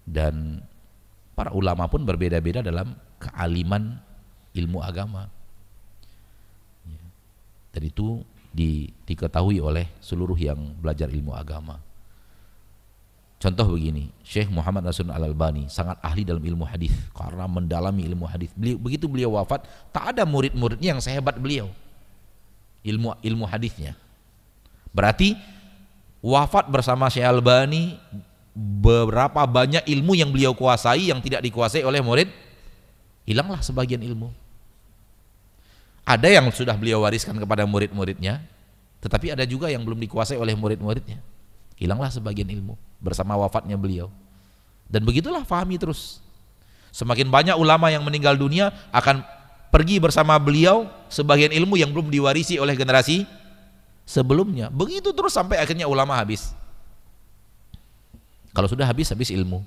[SPEAKER 1] Dan para ulama pun berbeda-beda dalam kealiman ilmu agama. Dan itu diketahui oleh seluruh yang belajar ilmu agama. Contoh begini, Syekh Muhammad Nasruddin Al-Albani sangat ahli dalam ilmu hadis karena mendalami ilmu hadis. Begitu beliau wafat, tak ada murid-muridnya yang sehebat beliau ilmu hadisnya. Berarti wafat bersama Syekh Albani, beberapa banyak ilmu yang beliau kuasai yang tidak dikuasai oleh murid, hilanglah sebagian ilmu. Ada yang sudah beliau wariskan kepada murid-muridnya, tetapi ada juga yang belum dikuasai oleh murid-muridnya. Hilanglah sebagian ilmu bersama wafatnya beliau. Dan begitulah, fahami terus. Semakin banyak ulama yang meninggal dunia, akan pergi bersama beliau sebagian ilmu yang belum diwarisi oleh generasi sebelumnya. Begitu terus sampai akhirnya ulama habis. Kalau sudah habis ilmu.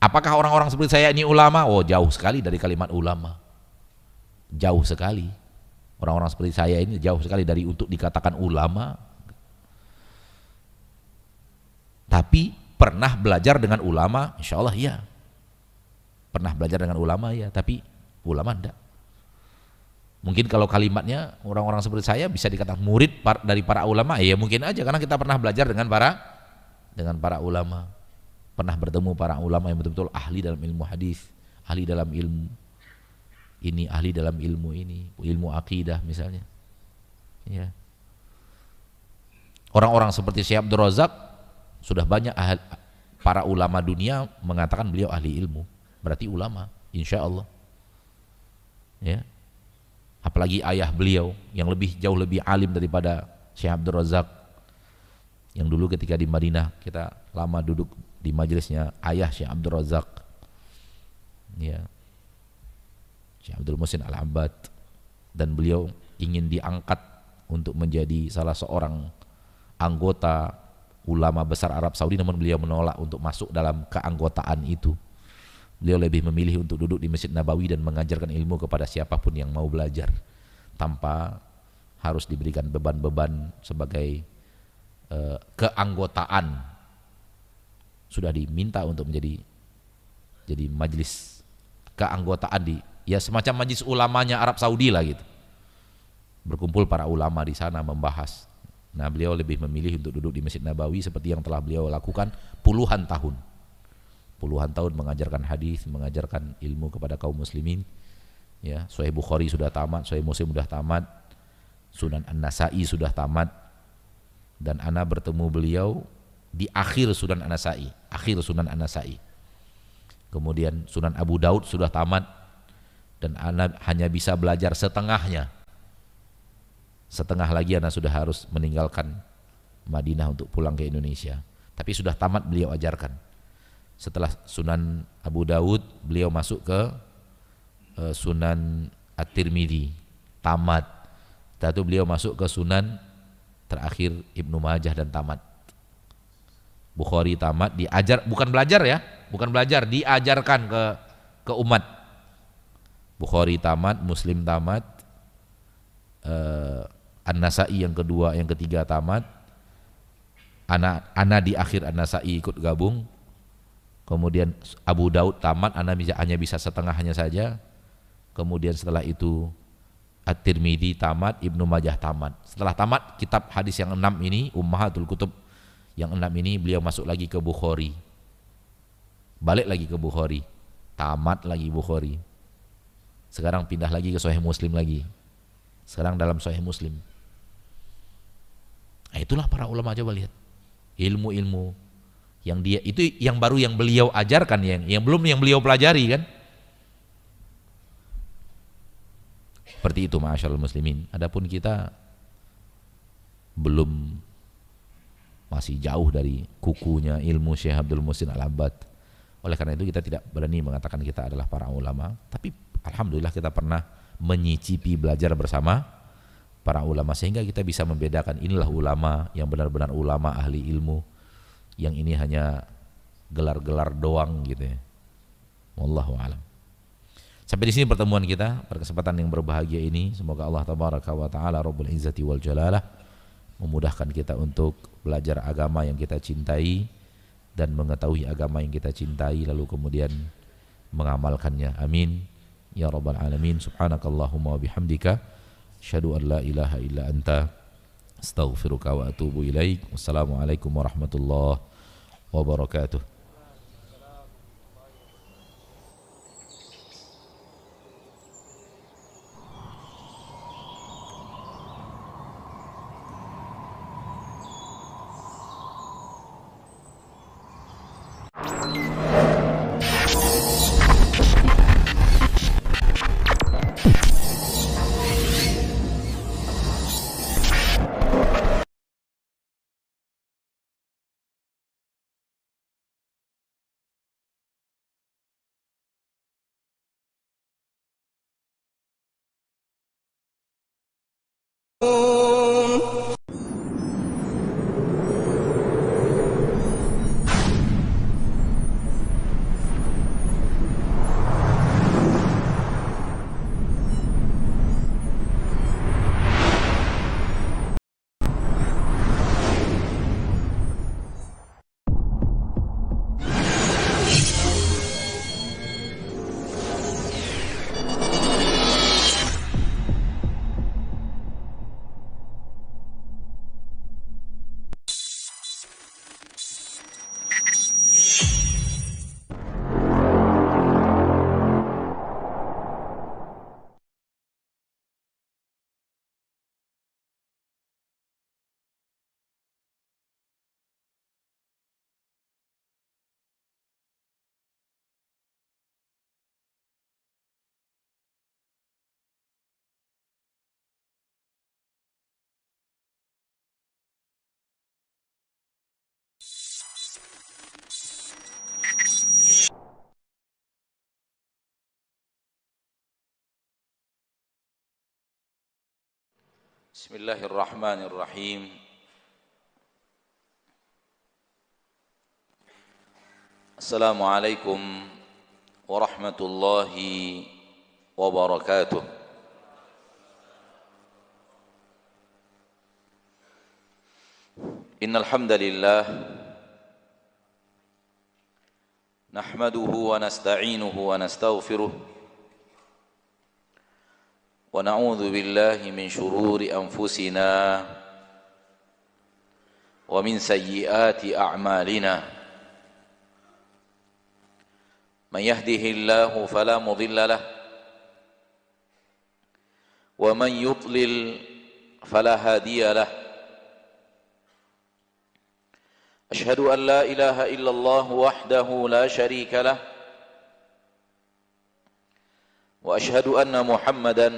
[SPEAKER 1] Apakah orang-orang seperti saya ini ulama? Oh, jauh sekali dari kalimat ulama. Jauh sekali. Orang-orang seperti saya ini jauh sekali dari untuk dikatakan ulama. Tapi pernah belajar dengan ulama, insya Allah ya. Pernah belajar dengan ulama ya, tapi ulama enggak. Mungkin kalau kalimatnya orang-orang seperti saya bisa dikatakan murid dari para ulama, ya mungkin aja karena kita pernah belajar dengan para ulama. Pernah bertemu para ulama yang betul-betul ahli dalam ilmu hadis, ahli dalam ilmu ini, ahli dalam ilmu ini, ilmu akidah misalnya. Ya. Orang-orang seperti Syekh Abdul Razak sudah banyak para ulama dunia mengatakan beliau ahli ilmu, berarti ulama, insya Allah. Ya. Apalagi ayah beliau yang jauh lebih alim daripada Syekh Abdul Razak, yang dulu ketika di Madinah kita lama duduk di majelisnya ayah Syekh Abdul Razak, ya, Syekh Abdul Muhsin Al-Abbad, dan beliau ingin diangkat untuk menjadi salah seorang anggota ulama besar Arab Saudi, namun beliau menolak untuk masuk dalam keanggotaan itu. Beliau lebih memilih untuk duduk di Masjid Nabawi dan mengajarkan ilmu kepada siapapun yang mau belajar tanpa harus diberikan beban-beban sebagai keanggotaan. Sudah diminta untuk jadi majelis keanggotaan di ya semacam majelis ulamanya Arab Saudi lah gitu. Berkumpul para ulama di sana membahas. Nah, beliau lebih memilih untuk duduk di Masjid Nabawi seperti yang telah beliau lakukan puluhan tahun. Puluhan tahun mengajarkan hadis, mengajarkan ilmu kepada kaum muslimin. Ya, Sahih Bukhari sudah tamat, Sahih Muslim sudah tamat, Sunan An-Nasa'i sudah tamat. Dan ana bertemu beliau di akhir Sunan An-Nasa'i, akhir Sunan An-Nasa'i. Kemudian Sunan Abu Daud sudah tamat dan ana hanya bisa belajar setengahnya. Setengah lagi ana sudah harus meninggalkan Madinah untuk pulang ke Indonesia. Tapi sudah tamat beliau ajarkan. Setelah Sunan Abu Daud, beliau masuk ke Sunan At-Tirmidzi, tamat. Setelah itu beliau masuk ke Sunan terakhir Ibnu Majah dan tamat. Bukhari tamat, diajar, bukan belajar ya, bukan belajar, diajarkan ke umat. Bukhari tamat, Muslim tamat, An-Nasa'i yang kedua, yang ketiga tamat. Ana di akhir An-Nasa'i ikut gabung. Kemudian Abu Daud tamat, ana hanya bisa setengahnya saja. Kemudian setelah itu At-Tirmidzi tamat, Ibnu Majah tamat. Setelah tamat kitab hadis yang 6 ini, Ummahatul Kutub yang 6 ini, beliau masuk lagi ke Bukhari. Balik lagi ke Bukhari. Tamat lagi Bukhari. Sekarang pindah lagi ke Sahih Muslim lagi. Sekarang dalam Sahih Muslim. Nah, itulah para ulama, coba lihat. Ilmu-ilmu yang dia itu yang baru yang beliau ajarkan, yang belum yang beliau pelajari kan. Seperti itu ma'asyarul muslimin. Adapun kita belum, masih jauh dari kukunya ilmu Syekh Abdul Muhsin Al-Abbad. Oleh karena itu kita tidak berani mengatakan kita adalah para ulama, tapi alhamdulillah kita pernah menyicipi belajar bersama para ulama sehingga kita bisa membedakan inilah ulama yang benar-benar ulama ahli ilmu, yang ini hanya gelar-gelar doang gitu ya. Wallahu a'lam. Sampai di sini pertemuan kita pada kesempatan yang berbahagia ini. Semoga Allah tabaraka wa taala Rabbul Izzati wal Jalalah memudahkan kita untuk belajar agama yang kita cintai dan mengetahui agama yang kita cintai lalu kemudian mengamalkannya. Amin ya rabbal alamin. Subhanakallahumma wa bihamdika asyhadu an la ilaha illa anta astaghfiruka wa atubu ilaik. Wassalamualaikum warahmatullahi wabarakatuh.
[SPEAKER 2] Bismillahirrahmanirrahim. Assalamualaikum warahmatullahi wabarakatuh. Innal hamdalillah nahmaduhu wa nasta'inuhu wa nastaghfiruh wa na'udzu billahi min shururi anfusina wa min sayyiati a'malina. Man yahdihillahu fala mudilla lahu wa man yudlil fala hadiya lahu. أشهد أن لا إله إلا الله وحده لا شريك له وأشهد أن محمدًا